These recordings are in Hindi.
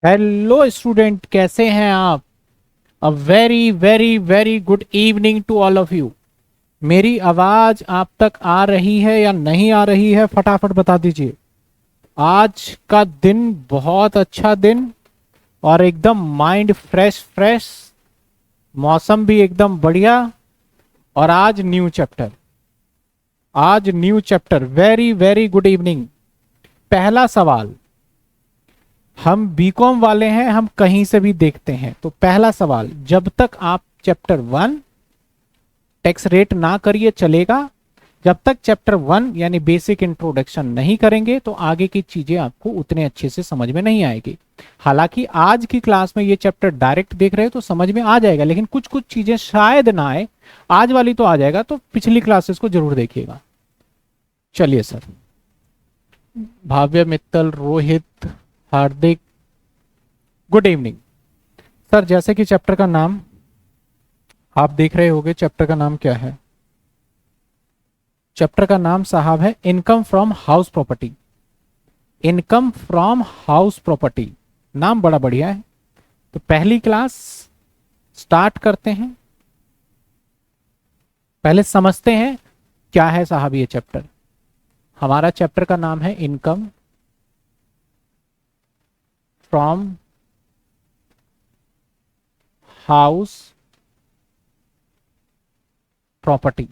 हेलो स्टूडेंट, कैसे हैं आप? A very very very good evening to all of you. मेरी आवाज आप तक आ रही है या नहीं आ रही है, फटाफट बता दीजिए। आज का दिन बहुत अच्छा दिन और एकदम माइंड फ्रेश फ्रेश, मौसम भी एकदम बढ़िया। और आज new chapter. Very very good evening. पहला सवाल, हम बीकॉम वाले हैं, हम कहीं से भी देखते हैं। तो पहला सवाल, जब तक आप चैप्टर 1 टैक्स रेट ना करिए चलेगा। जब तक चैप्टर 1 यानी बेसिक इंट्रोडक्शन नहीं करेंगे तो आगे की चीजें आपको उतने अच्छे से समझ में नहीं आएगी। हालांकि आज की क्लास में ये चैप्टर डायरेक्ट देख रहे हो तो समझ में आ जाएगा, लेकिन कुछ कुछ चीजें शायद ना आए। आज वाली तो आ जाएगा, तो पिछली क्लासेस को जरूर देखिएगा। चलिए सर। भाव्य, मित्तल, रोहित, हार्दिक, गुड इवनिंग। सर, जैसे कि चैप्टर का नाम आप देख रहे होंगे, चैप्टर का नाम क्या है? चैप्टर का नाम साहब है income from house property. Income from house property, नाम बड़ा बढ़िया है। तो पहली क्लास स्टार्ट करते हैं। पहले समझते हैं क्या है साहब ये चैप्टर। हमारा चैप्टर का नाम है इनकम फ्रॉम हाउस प्रॉपर्टी।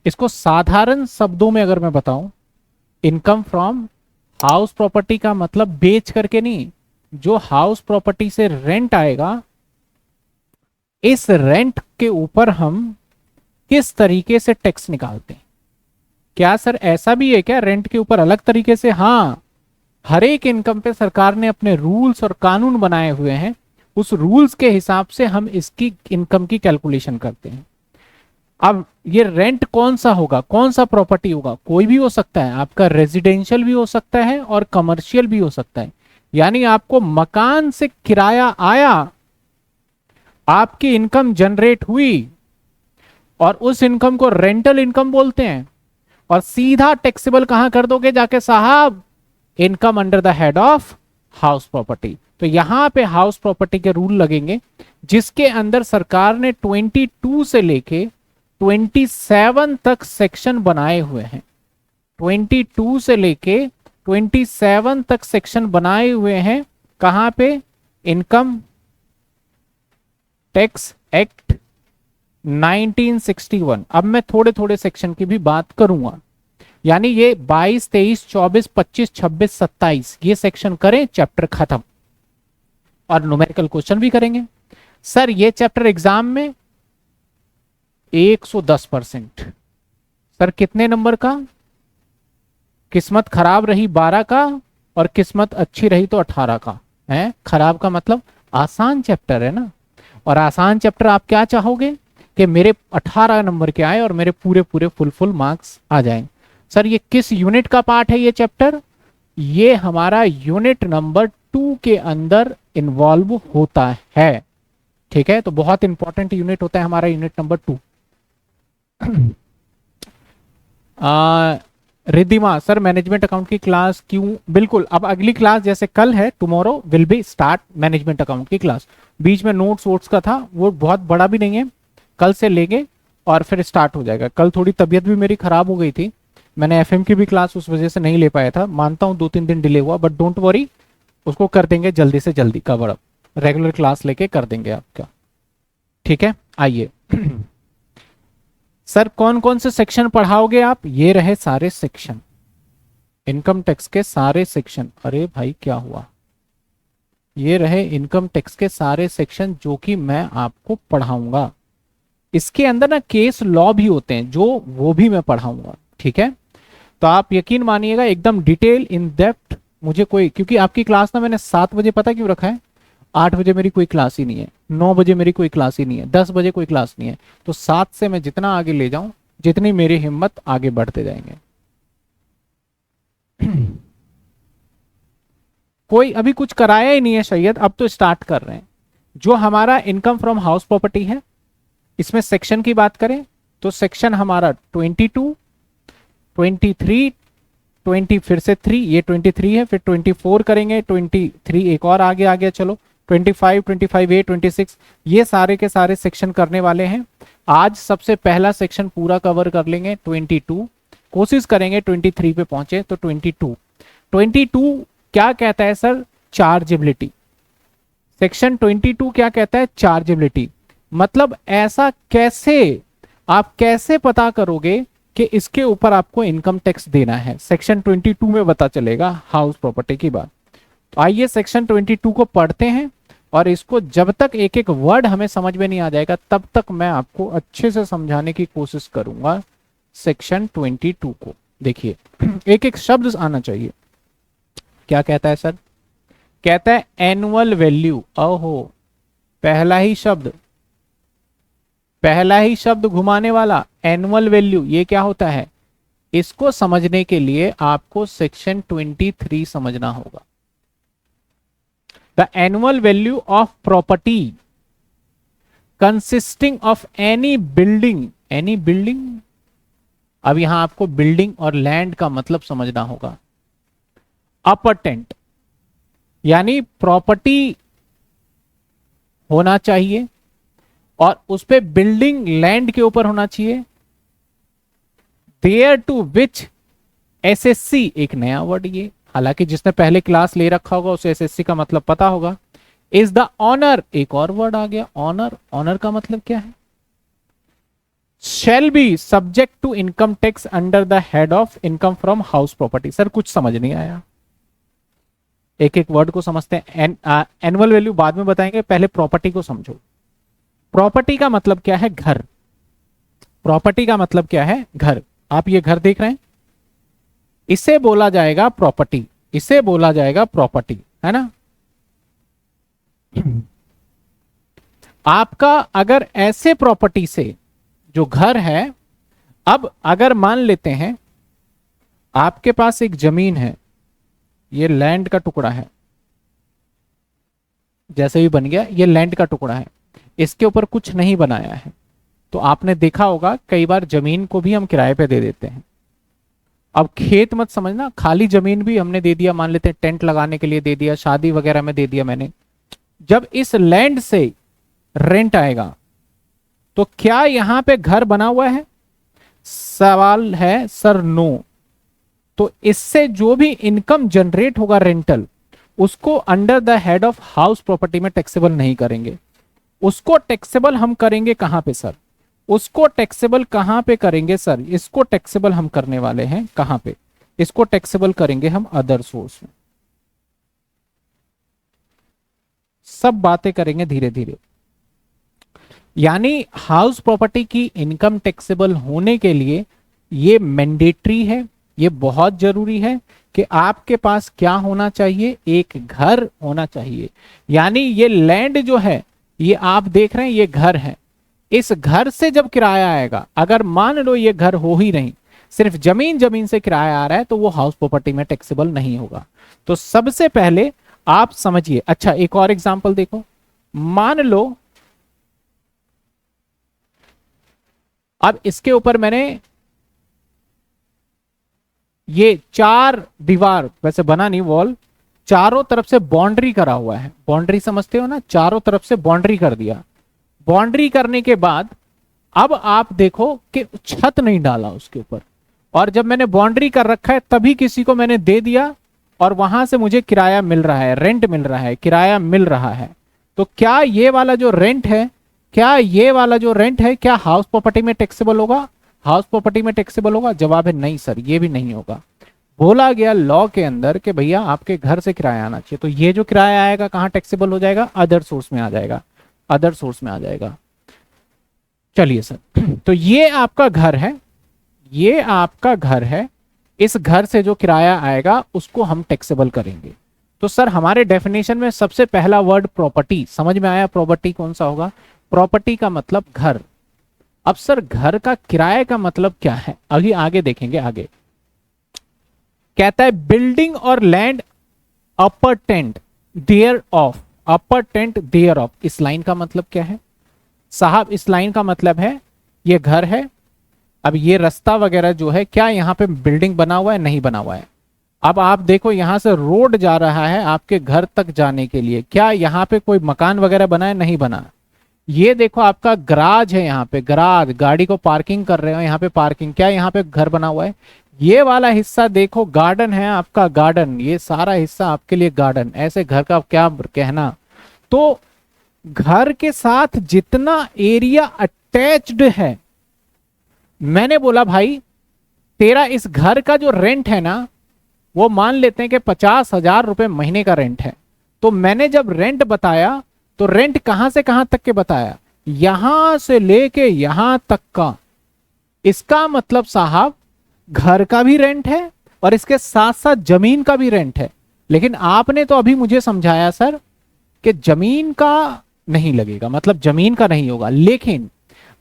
इसको साधारण शब्दों में अगर मैं बताऊं, इनकम फ्रॉम हाउस प्रॉपर्टी का मतलब बेच करके नहीं, जो हाउस प्रॉपर्टी से रेंट आएगा, इस रेंट के ऊपर हम किस तरीके से टैक्स निकालते हैं। क्या सर ऐसा भी है क्या, रेंट के ऊपर अलग तरीके से? हाँ, हर एक इनकम पे सरकार ने अपने रूल्स और कानून बनाए हुए हैं। उस रूल्स के हिसाब से हम इसकी इनकम की कैलकुलेशन करते हैं। अब ये रेंट कौन सा होगा, कौन सा प्रॉपर्टी होगा? कोई भी हो सकता है, आपका रेजिडेंशियल भी हो सकता है और कमर्शियल भी हो सकता है। यानी आपको मकान से किराया आया, आपकी इनकम जनरेट हुई और उस इनकम को रेंटल इनकम बोलते हैं। और सीधा टैक्सेबल कहां कर दोगे जाके साहब? Income under the head of house property. तो यहां पे हाउस प्रॉपर्टी के रूल लगेंगे, जिसके अंदर सरकार ने 22 से लेके 27 तक सेक्शन बनाए हुए हैं। 22 से लेके 27 तक सेक्शन बनाए हुए हैं। कहां पे? Income tax act 1961। अब मैं थोड़े थोड़े सेक्शन की भी बात करूंगा। यानी ये 22, 23, 24, 25, 26, 27 ये सेक्शन करें, चैप्टर खत्म। और न्यूमेरिकल क्वेश्चन भी करेंगे। सर ये चैप्टर एग्जाम में 110%। सर कितने नंबर का? किस्मत खराब रही 12 का और किस्मत अच्छी रही तो 18 का है। खराब का मतलब आसान चैप्टर है ना। और आसान चैप्टर आप क्या चाहोगे कि मेरे 18 नंबर के आए और मेरे पूरे पूरे फुल मार्क्स आ जाएं। सर ये किस यूनिट का पार्ट है ये चैप्टर? ये हमारा यूनिट नंबर 2 के अंदर इन्वॉल्व होता है। ठीक है, तो बहुत इंपॉर्टेंट यूनिट होता है हमारा unit number 2। Riddhima, sir management account की क्लास क्यों? बिल्कुल, अब अगली क्लास जैसे कल है, tomorrow will be start management account की क्लास। बीच में नोट्स वोट्स का था, वो बहुत बड़ा भी नहीं है, कल से लेंगे और फिर स्टार्ट हो जाएगा। कल थोड़ी तबीयत भी मेरी खराब हो गई थी, मैंने एफएम की भी क्लास उस वजह से नहीं ले पाया था। मानता हूँ 2-3 दिन डिले हुआ, बट डोंट वरी, उसको कर देंगे जल्दी से जल्दी कवर अप। रेगुलर क्लास लेके कर देंगे आपका। ठीक है, आइए। सर कौन कौन से सेक्शन पढ़ाओगे आप? ये रहे सारे सेक्शन, इनकम टैक्स के सारे सेक्शन। अरे भाई क्या हुआ? ये रहे इनकम टैक्स के सारे सेक्शन जो कि मैं आपको पढ़ाऊंगा। इसके अंदर ना केस लॉ भी होते हैं, जो वो भी मैं पढ़ाऊंगा। ठीक है, तो आप यकीन मानिएगा एकदम डिटेल इन डेप्थ। मुझे कोई, क्योंकि आपकी क्लास ना मैंने 7 बजे पता क्यों रखा है? 8 बजे मेरी कोई क्लास ही नहीं है, 9 बजे मेरी कोई क्लास ही नहीं है, 10 बजे कोई क्लास नहीं है। तो 7 से मैं जितना आगे ले जाऊं, जितनी मेरी हिम्मत, आगे बढ़ते जाएंगे। कोई अभी कुछ कराया ही नहीं है सैयद, अब तो स्टार्ट कर रहे हैं। जो हमारा इनकम फ्रॉम हाउस प्रॉपर्टी है, इसमें सेक्शन की बात करें तो सेक्शन हमारा 22, 23, 20 फिर से 3, ये 23 है, फिर 24 करेंगे, 23 एक और आगे आ गया, चलो 25, 25A, 26, ये सारे के सारे सेक्शन करने वाले हैं। आज सबसे पहला सेक्शन पूरा कवर कर लेंगे 22, कोशिश करेंगे 23 पे पहुंचे। तो 22 क्या कहता है सर? चार्जेबिलिटी। सेक्शन 22 क्या कहता है? चार्जेबिलिटी। मतलब ऐसा कैसे, आप कैसे पता करोगे कि इसके ऊपर आपको इनकम टैक्स देना है? सेक्शन 22 में पता चलेगा हाउस प्रॉपर्टी की बात। तो आइए सेक्शन 22 को पढ़ते हैं, और इसको जब तक एक एक वर्ड हमें समझ में नहीं आ जाएगा तब तक मैं आपको अच्छे से समझाने की कोशिश करूंगा सेक्शन 22 को। देखिए एक एक शब्द आना चाहिए। क्या कहता है सर? कहता है एनुअल वैल्यू। ओहो, पहला ही शब्द घुमाने वाला, एनुअल वैल्यू। ये क्या होता है? इसको समझने के लिए आपको सेक्शन 23 समझना होगा। The annual value of property consisting of any building. अब यहां आपको बिल्डिंग और लैंड का मतलब समझना होगा। अपर्टेंट यानी प्रॉपर्टी होना चाहिए और उस पे बिल्डिंग लैंड के ऊपर होना चाहिए। देयर टू विच एसएससी, एक नया वर्ड ये, हालांकि जिसने पहले क्लास ले रखा होगा उसे एसएससी का मतलब पता होगा। इज द ऑनर, एक और वर्ड आ गया, ऑनर का मतलब क्या है? Shall be subject to income tax under the head of income from house property. Sir कुछ समझ नहीं आया, एक एक वर्ड को समझते हैं। एनुअल वैल्यू बाद में बताएंगे, पहले प्रॉपर्टी को समझो। प्रॉपर्टी का मतलब क्या है? घर। प्रॉपर्टी का मतलब क्या है? घर। आप ये घर देख रहे हैं, इसे बोला जाएगा प्रॉपर्टी, इसे बोला जाएगा प्रॉपर्टी, है ना। आपका अगर ऐसे प्रॉपर्टी से जो घर है, अब अगर मान लेते हैं आपके पास एक जमीन है, ये लैंड का टुकड़ा है, जैसे भी बन गया ये लैंड का टुकड़ा है, इसके ऊपर कुछ नहीं बनाया है। तो आपने देखा होगा कई बार जमीन को भी हम किराए पे दे देते हैं। अब खेत मत समझना, खाली जमीन भी हमने दे दिया, मान लेते हैं टेंट लगाने के लिए दे दिया, शादी वगैरह में दे दिया मैंने। जब इस लैंड से रेंट आएगा तो क्या यहां पे घर बना हुआ है? सवाल है सर, नो। तो इससे जो भी इनकम जनरेट होगा रेंटल, उसको under the head of house property में टैक्सेबल नहीं करेंगे। उसको टैक्सेबल हम करेंगे कहां पे सर? उसको टैक्सेबल कहां पे करेंगे सर? इसको टैक्सेबल हम करने वाले हैं कहां पे? इसको टैक्सेबल करेंगे हम अदर सोर्स में। सब बातें करेंगे धीरे धीरे। यानी हाउस प्रॉपर्टी की इनकम टैक्सेबल होने के लिए ये मैंडेटरी है, ये बहुत जरूरी है कि आपके पास क्या होना चाहिए? एक घर होना चाहिए। यानी ये लैंड जो है, ये आप देख रहे हैं, ये घर है। इस घर से जब किराया आएगा, अगर मान लो ये घर हो ही नहीं, सिर्फ जमीन से किराया आ रहा है, तो वो हाउस प्रॉपर्टी में टैक्सेबल नहीं होगा। तो सबसे पहले आप समझिए। अच्छा, एक और एग्जांपल देखो। मान लो अब इसके ऊपर मैंने ये 4 दीवार, वैसे बना नहीं वॉल, चारों तरफ से बाउंड्री करा हुआ है। बाउंड्री समझते हो ना, चारों तरफ से बाउंड्री कर दिया। बाउंड्री करने के बाद अब आप देखो कि छत नहीं डाला उसके ऊपर, और जब मैंने बाउंड्री कर रखा है तभी किसी को मैंने दे दिया और वहां से मुझे किराया मिल रहा है, रेंट मिल रहा है, किराया मिल रहा है। तो क्या ये वाला जो रेंट है, क्या हाउस प्रॉपर्टी में टैक्सेबल होगा? हाउस प्रॉपर्टी में टैक्सेबल होगा? जवाब है नहीं सर, ये भी नहीं होगा। बोला गया लॉ के अंदर कि भैया आपके घर से किराया आना चाहिए। तो ये जो किराया आएगा कहां टैक्सेबल हो जाएगा? अदर सोर्स में आ जाएगा, अदर सोर्स में आ जाएगा। चलिए सर, तो ये आपका घर है, ये आपका घर है, इस घर से जो किराया आएगा उसको हम टैक्सेबल करेंगे। तो सर हमारे डेफिनेशन में सबसे पहला वर्ड प्रॉपर्टी, समझ में आया? प्रॉपर्टी कौन सा होगा? प्रॉपर्टी का मतलब घर। अब सर घर का किराए का मतलब क्या है? अभी आगे देखेंगे। आगे कहता है बिल्डिंग और land appurtenant thereof, appurtenant thereof. इस लाइन का मतलब क्या है साहब? इस लाइन का मतलब है ये घर है, अब ये रास्ता वगैरह जो है, क्या यहाँ पे बिल्डिंग बना हुआ है? नहीं बना हुआ है। अब आप देखो यहां से रोड जा रहा है आपके घर तक जाने के लिए, क्या यहाँ पे कोई मकान वगैरह बना है? नहीं बना। ये देखो आपका गराज है, यहाँ पे गराज, गाड़ी को पार्किंग कर रहे हो यहाँ पे पार्किंग, क्या यहाँ पे घर बना हुआ है? ये वाला हिस्सा देखो गार्डन है आपका, गार्डन, ये सारा हिस्सा आपके लिए गार्डन। ऐसे घर का क्या कहना। तो घर के साथ जितना एरिया अटैच्ड है, मैंने बोला भाई तेरा इस घर का जो रेंट है ना, वो मान लेते हैं कि 50,000 रुपए महीने का रेंट है। तो मैंने जब रेंट बताया तो रेंट कहां से कहां तक के बताया? यहां से लेके यहां तक का। इसका मतलब साहब घर का भी रेंट है और इसके साथ साथ जमीन का भी रेंट है। लेकिन आपने तो अभी मुझे समझाया सर कि जमीन का नहीं लगेगा, मतलब जमीन का नहीं होगा। लेकिन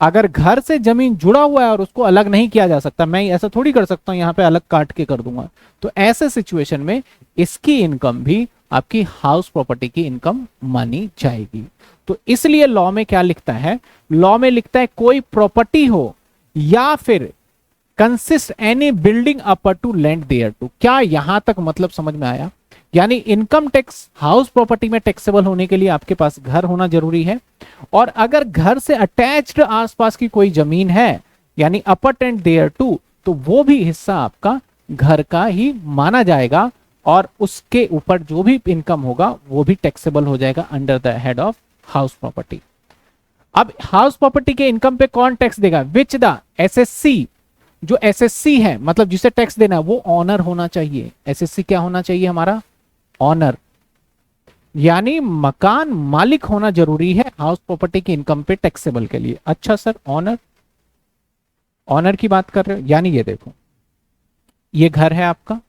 अगर घर से जमीन जुड़ा हुआ है और उसको अलग नहीं किया जा सकता, मैं ऐसा थोड़ी कर सकता हूं यहां पे अलग काट के कर दूंगा, तो ऐसे सिचुएशन में इसकी इनकम भी आपकी हाउस प्रॉपर्टी की इनकम मानी जाएगी। तो इसलिए लॉ में क्या लिखता है? लॉ में लिखता है कोई प्रॉपर्टी हो या फिर consist any building upper to land thereto. क्या यहां तक मतलब समझ में आया? यानी इनकम टैक्स हाउस प्रॉपर्टी में टैक्सेबल होने के लिए आपके पास घर होना जरूरी है, और अगर घर से अटैच्ड आसपास की कोई जमीन है यानी अपर एंड देयर टू, तो वो भी हिस्सा आपका घर का ही माना जाएगा और उसके ऊपर जो भी इनकम होगा वो भी टैक्सेबल हो जाएगा under the head of house property. अब हाउस प्रॉपर्टी के इनकम पे कौन टैक्स देगा? विच द एसएससी, जो एसएससी है मतलब जिसे टैक्स देना है वो ऑनर होना चाहिए। एसएससी क्या होना चाहिए हमारा? ऑनर, यानी मकान मालिक होना जरूरी है हाउस प्रॉपर्टी की इनकम पे टैक्सेबल के लिए। अच्छा सर ऑनर, ऑनर की बात कर रहे हो? यानी ये देखो ये घर है आपका,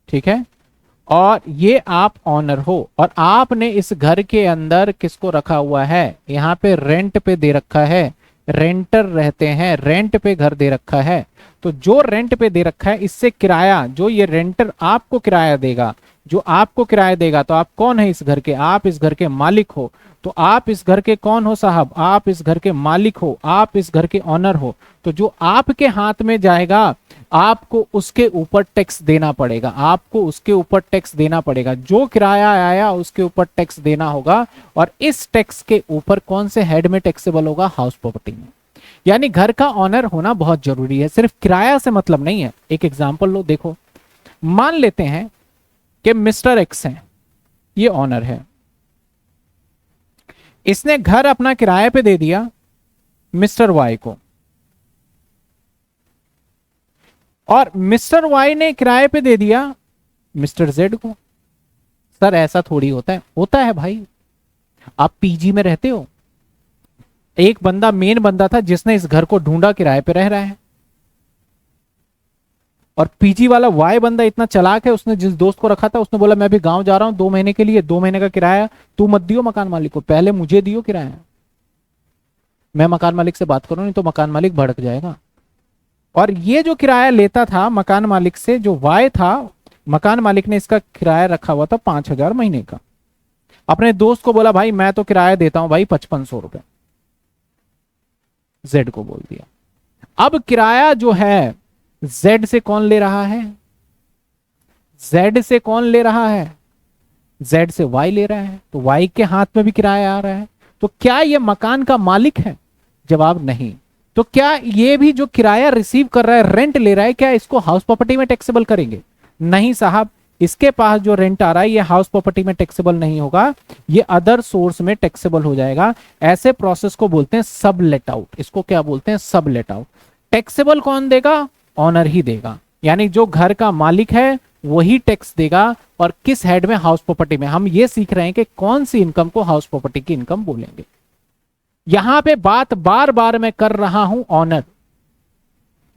ठीक है, और ये आप ऑनर हो और आपने इस घर के अंदर किसको रखा हुआ है? यहां पे रेंट पे दे रखा है, रेंटर रहते हैं, रेंट पे घर दे रखा है। तो जो रेंट पे दे रखा है इससे किराया, जो ये रेंटर आपको किराया देगा, जो आपको किराया देगा, तो आप कौन है इस घर के? आप इस घर के मालिक हो। तो आप इस घर के कौन हो साहब? आप इस घर के मालिक हो, आप इस घर के ऑनर हो। तो जो आपके हाथ में जाएगा आपको उसके ऊपर टैक्स देना पड़ेगा, आपको उसके ऊपर टैक्स देना पड़ेगा। जो किराया आया उसके ऊपर टैक्स देना होगा, और इस टैक्स के ऊपर कौन से हेड में टैक्सेबल होगा? हाउस प्रॉपर्टी में। यानी घर का ऑनर होना बहुत जरूरी है, सिर्फ किराया से मतलब नहीं है। एक एग्जांपल लो, देखो मान लेते हैं कि मिस्टर एक्स है, ये ऑनर है, इसने घर अपना किराए पे दे दिया मिस्टर वाई को, और मिस्टर वाई ने किराए पे दे दिया मिस्टर जेड को। सर ऐसा थोड़ी होता है? होता है भाई। आप पीजी में रहते हो, एक बंदा मेन बंदा था जिसने इस घर को ढूंढा, किराए पे रह रहा है, और पीजी वाला वाई बंदा इतना चालाक है, उसने जिस दोस्त को रखा था उसने बोला मैं भी गांव जा रहा हूं 2 महीने के लिए, 2 महीने का किराया तू मत दियो मकान मालिक को, पहले मुझे दियो किराया, मैं मकान मालिक से बात करूं, नहीं तो मकान मालिक भड़क जाएगा। और ये जो किराया लेता था मकान मालिक से, जो वाई था, मकान मालिक ने इसका किराया रखा हुआ था 5,000 महीने का। अपने दोस्त को बोला भाई मैं तो किराया देता हूं भाई 5500 रुपए, जेड को बोल दिया। अब किराया जो है जेड से कौन ले रहा है? जेड से कौन ले रहा है? जेड से वाई ले रहा है। तो वाई के हाथ में भी किराया आ रहा है, तो क्या ये मकान का मालिक है? जवाब नहीं। तो क्या ये भी जो किराया रिसीव कर रहा है, रेंट ले रहा है, क्या इसको हाउस प्रॉपर्टी में टैक्सेबल करेंगे? नहीं साहब, इसके पास जो रेंट आ रहा है ये हाउस प्रॉपर्टी में टैक्सेबल नहीं होगा, ये अदर सोर्स में टैक्सेबल हो जाएगा। ऐसे प्रोसेस को बोलते हैं सब लेट आउट। इसको क्या बोलते हैं? सब लेट आउट। टैक्सेबल कौन देगा? ऑनर ही देगा, यानी जो घर का मालिक है वही टैक्स देगा। और किस हेड में? हाउस प्रॉपर्टी में। हम ये सीख रहे हैं कि कौन सी इनकम को हाउस प्रॉपर्टी की इनकम बोलेंगे। यहां पे बात बार बार मैं कर रहा हूं ऑनर,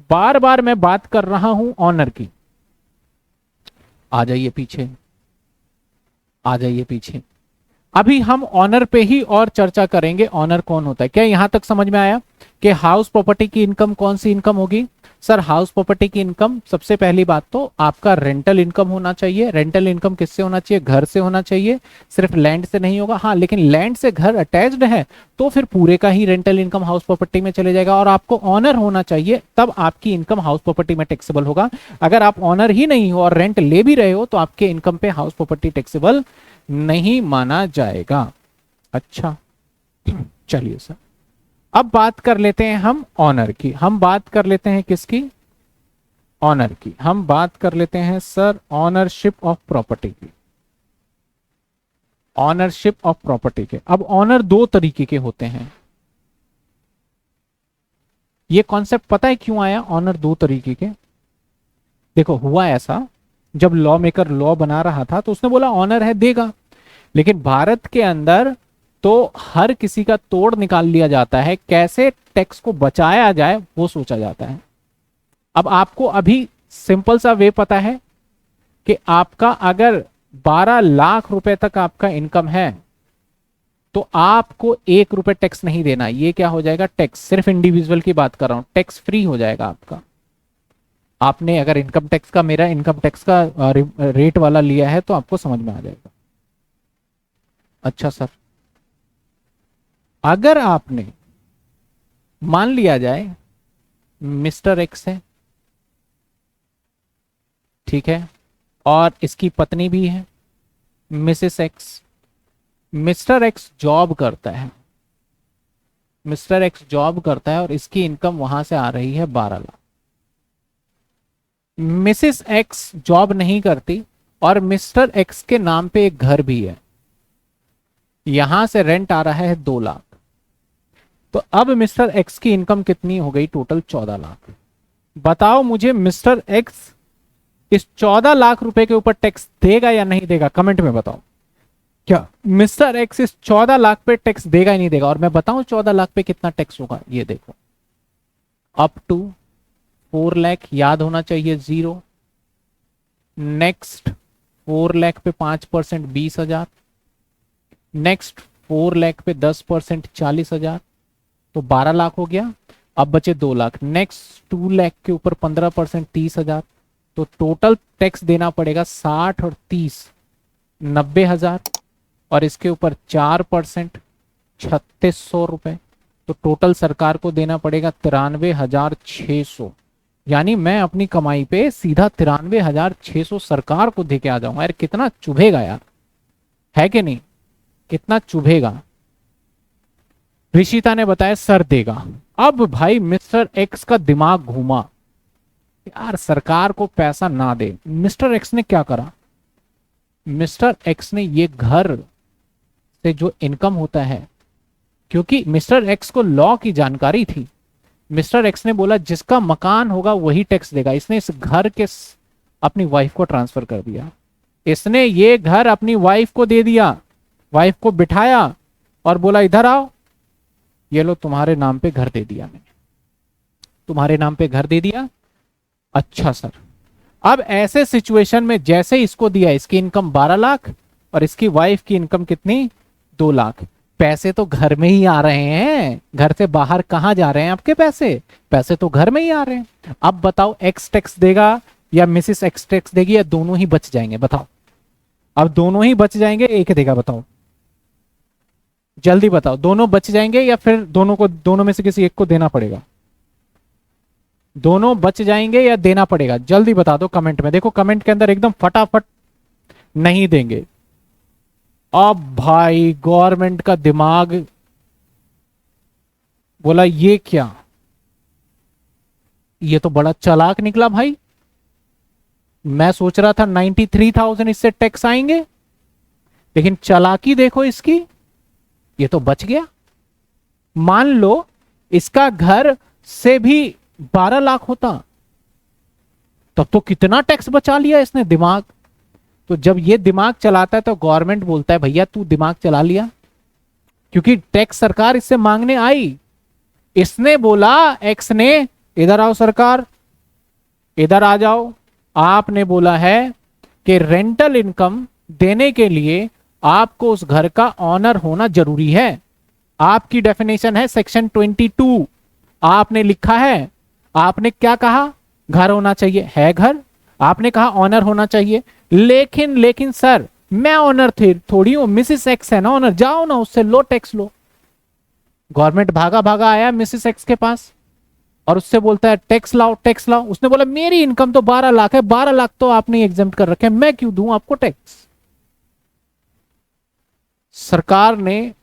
बार बार मैं बात कर रहा हूं ऑनर की। आ जाइए पीछे, आ जाइए पीछे। अभी हम ऑनर पे ही और चर्चा करेंगे, ऑनर कौन होता है। क्या यहां तक समझ में आया कि हाउस प्रॉपर्टी की इनकम कौन सी इनकम होगी? सर हाउस प्रॉपर्टी की इनकम, सबसे पहली बात तो आपका रेंटल इनकम होना चाहिए। रेंटल इनकम किससे होना चाहिए? घर से होना चाहिए, सिर्फ लैंड से नहीं होगा। हाँ, लेकिन लैंड से घर अटैच्ड है तो फिर पूरे का ही रेंटल इनकम हाउस प्रॉपर्टी में चले जाएगा। और आपको ऑनर होना चाहिए, तब आपकी इनकम हाउस प्रॉपर्टी में टैक्सेबल होगा। अगर आप ऑनर ही नहीं हो और रेंट ले भी रहे हो तो आपके इनकम पे हाउस प्रॉपर्टी टैक्सेबल नहीं माना जाएगा। अच्छा, चलिए सर, अब बात कर लेते हैं हम ऑनर की। हम बात कर लेते हैं किसकी? ऑनर की। हम बात कर लेते हैं सर ऑनरशिप ऑफ प्रॉपर्टी की। ऑनरशिप ऑफ प्रॉपर्टी के अब ऑनर दो तरीके के होते हैं। ये कॉन्सेप्ट पता है क्यों आया ऑनर दो तरीके के? देखो, हुआ ऐसा, जब लॉ मेकर लॉ बना रहा था तो उसने बोला ऑनर है देगा, लेकिन भारत के अंदर तो हर किसी का तोड़ निकाल लिया जाता है, कैसे टैक्स को बचाया जाए वो सोचा जाता है। अब आपको अभी सिंपल सा वे पता है कि आपका अगर 12 लाख रुपए तक आपका इनकम है तो आपको 1 रुपए टैक्स नहीं देना। ये क्या हो जाएगा? टैक्स। सिर्फ इंडिविजुअल की बात कर रहा हूं, टैक्स फ्री हो जाएगा आपका। आपने अगर इनकम टैक्स का, मेरा इनकम टैक्स का रेट वाला लिया है तो आपको समझ में आ जाएगा। अच्छा सर, अगर आपने मान लिया जाए मिस्टर एक्स है, ठीक है, और इसकी पत्नी भी है Mrs x. Mister x job करता है, मिस्टर एक्स जॉब करता है और इसकी इनकम वहां से आ रही है 12 लाख। मिसेस एक्स जॉब नहीं करती और मिस्टर एक्स के नाम पे एक घर भी है, यहां से रेंट आ रहा है 2 लाख। तो अब मिस्टर एक्स की इनकम कितनी हो गई? टोटल 14 लाख। बताओ मुझे, मिस्टर एक्स इस 14 लाख रुपए के ऊपर टैक्स देगा या नहीं देगा? कमेंट में बताओ। क्या मिस्टर एक्स इस 14 लाख पे टैक्स देगा या नहीं देगा? और मैं बताऊं 14 लाख पे कितना टैक्स होगा, ये देखो, अप टू 4 लाख याद होना चाहिए, 0। नेक्स्ट 4 लाख पे 5% 20,000। नेक्स्ट 4 लाख पे 10% 40,000, तो 12 लाख हो गया। अब बचे 2 लाख। नेक्स्ट 2 लाख के ऊपर 15% 30,000, तो टोटल टैक्स देना पड़ेगा 60 और 30 90,000, और इसके ऊपर 4% 3600 रुपए, तो टोटल सरकार को देना पड़ेगा 93,600। यानी मैं अपनी कमाई पे सीधा 93,600 सरकार को दे के आ जाऊंगा। यार कितना चुभेगा यार, है कि नहीं? कितना चुभेगा। ऋषिता ने बताया सर देगा। अब भाई मिस्टर एक्स का दिमाग घूमा, यार सरकार को पैसा ना दे। मिस्टर एक्स ने क्या करा? मिस्टर एक्स ने ये घर से जो इनकम होता है, क्योंकि मिस्टर एक्स को लॉ की जानकारी थी, मिस्टर एक्स ने बोला जिसका मकान होगा वही टैक्स देगा। इसने इस घर के अपनी वाइफ को ट्रांसफर कर दिया। इसने ये घर अपनी वाइफ को दे दिया, वाइफ को बिठाया और बोला इधर आओ, ये लो तुम्हारे नाम पे घर दे दिया मैंने, तुम्हारे नाम पे घर दे दिया। अच्छा सर, अब ऐसे सिचुएशन में जैसे इसको दिया, इसकी इनकम 12 लाख और इसकी वाइफ की इनकम कितनी? 2 लाख। पैसे तो घर में ही आ रहे हैं, घर से बाहर कहां जा रहे हैं आपके पैसे? पैसे तो घर में ही आ रहे हैं। अब बताओ एक्स टैक्स देगा या मिसिस एक्स टैक्स देगी, या दोनों ही बच जाएंगे? बताओ, अब दोनों ही बच जाएंगे, एक देगा? बताओ जल्दी बताओ, दोनों बच जाएंगे या फिर दोनों में से किसी एक को देना पड़ेगा? दोनों बच जाएंगे या देना पड़ेगा? जल्दी बता दो कमेंट में। देखो कमेंट के अंदर एकदम फटाफट। नहीं देंगे। अब भाई गवर्नमेंट का दिमाग बोला ये क्या, ये तो बड़ा चालाक निकला भाई। मैं सोच रहा था 93,000 इससे टैक्स आएंगे, लेकिन चालाकी देखो इसकी, ये तो बच गया। मान लो इसका घर से भी 12 लाख होता, तब तो कितना टैक्स बचा लिया इसने। दिमाग तो जब ये दिमाग चलाता है तो गवर्नमेंट बोलता है भैया तू दिमाग चला लिया, क्योंकि टैक्स सरकार इससे मांगने आई। इसने बोला, एक्स ने, इधर आओ सरकार, इधर आ जाओ। आपने बोला है कि रेंटल इनकम देने के लिए आपको उस घर का ऑनर होना जरूरी है। आपकी डेफिनेशन है सेक्शन 22। आपने लिखा है, आपने क्या कहा? घर होना चाहिए, है घर। आपने कहा ऑनर होना चाहिए, लेकिन लेकिन सर मैं ऑनर थे थोड़ी हूं, मिसिस एक्स है ना ऑनर, जाओ ना उससे लो टैक्स लो। गवर्नमेंट भागा भागा आया मिसिस एक्स के पास और उससे बोलता है टैक्स लाओ टैक्स लाओ। उसने बोला मेरी इनकम तो 12 लाख है, 12 लाख तो आपने एग्जेम्प्ट कर रखे हैं, मैं क्यों दूं आपको टैक्स। सरकार ने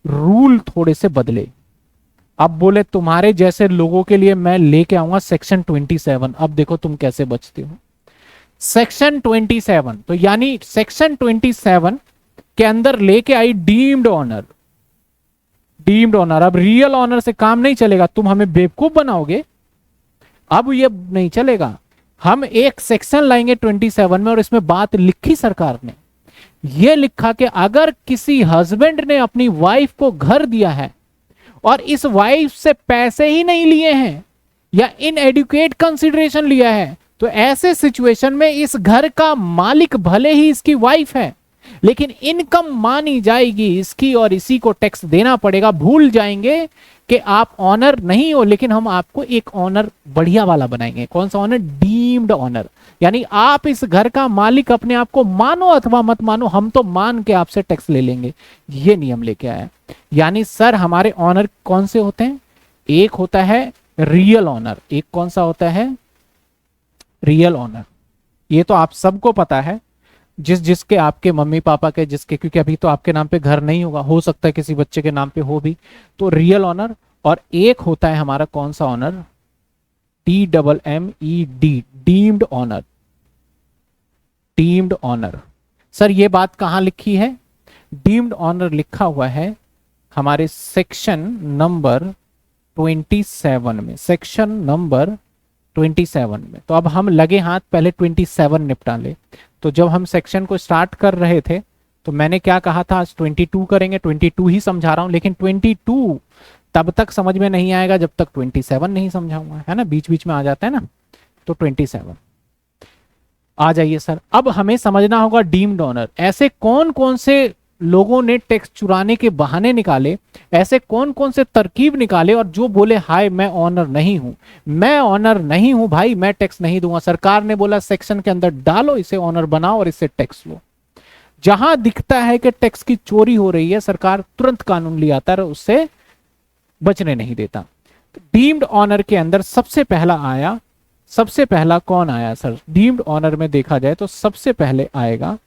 रूल थोड़े से बदले। अब बोले तुम्हारे जैसे लोगों के लिए मैं लेके आऊंगा सेक्शन 27। अब देखो तुम कैसे बचते हो। सेक्शन 27 तो यानी सेक्शन 27 के अंदर लेके आई डीम्ड ऑनर। डीम्ड ऑनर, अब रियल ऑनर से काम नहीं चलेगा, तुम हमें बेवकूफ बनाओगे, अब ये नहीं चलेगा। हम एक सेक्शन लाएंगे 27 में और इसमें बात लिखी सरकार ने, ये लिखा कि अगर किसी हस्बैंड ने अपनी वाइफ को घर दिया है और इस वाइफ से पैसे ही नहीं लिए हैं या इनएडुकेट कंसिडरेशन लिया है, तो ऐसे सिचुएशन में इस घर का मालिक भले ही इसकी वाइफ है, लेकिन इनकम मानी जाएगी इसकी और इसी को टैक्स देना पड़ेगा। भूल जाएंगे कि आप ऑनर नहीं हो, लेकिन हम आपको एक ऑनर बढ़िया वाला बनाएंगे। कौन सा ऑनर? Deemed honour. यानी आप इस घर का मालिक अपने आप को मानो अथवा मत मानो, हम तो मान के आपसे टैक्स ले लेंगे। ये नियम लेके आया। यानी सर हमारे ऑनर कौन से होते हैं? एक होता है रियल ऑनर, एक कौन सा होता है? Real owner. ये तो आप सबको पता है, जिसके आपके मम्मी पापा के, जिसके, क्योंकि अभी तो आपके नाम पे घर नहीं होगा, हो सकता है किसी बच्चे के नाम पे हो भी, तो रियल ऑनर। और एक होता है हमारा कौन सा owner? DMMED, deemed owner. Deemed owner. Sir ये बात कहां लिखी है? डीम्ड ऑनर लिखा हुआ है हमारे सेक्शन नंबर 27 में, सेक्शन नंबर 27 में। तो अब हम लगे हाथ पहले 27 निपटा ले। तो जब हम सेक्शन को स्टार्ट कर रहे थे तो मैंने क्या कहा था, आज 22 करेंगे, 22 ही समझा रहा हूं, लेकिन 22 तब तक समझ में नहीं आएगा जब तक 27 नहीं समझाऊंगा, है ना, बीच बीच में आ जाता है ना। तो 27 आ जाइए सर। अब हमें समझना होगा डीम्ड ऑनर। ऐसे कौन कौन से लोगों ने टैक्स चुराने के बहाने निकाले, ऐसे कौन कौन से तरकीब निकाले और जो बोले हाय मैं ऑनर नहीं हूं, मैं ऑनर नहीं हूं भाई, मैं टैक्स नहीं दूंगा। सरकार ने बोला सेक्शन के अंदर डालो, इसे ऑनर बनाओ और इससे टैक्स लो। जहां दिखता है कि टैक्स की चोरी हो रही है, सरकार तुरंत कानून ले आता है और उससे बचने नहीं देता। डीम्ड ऑनर के अंदर सबसे पहला आया, सबसे पहला कौन आया सर? डीम्ड ऑनर में देखा जाए तो सबसे पहले आएगा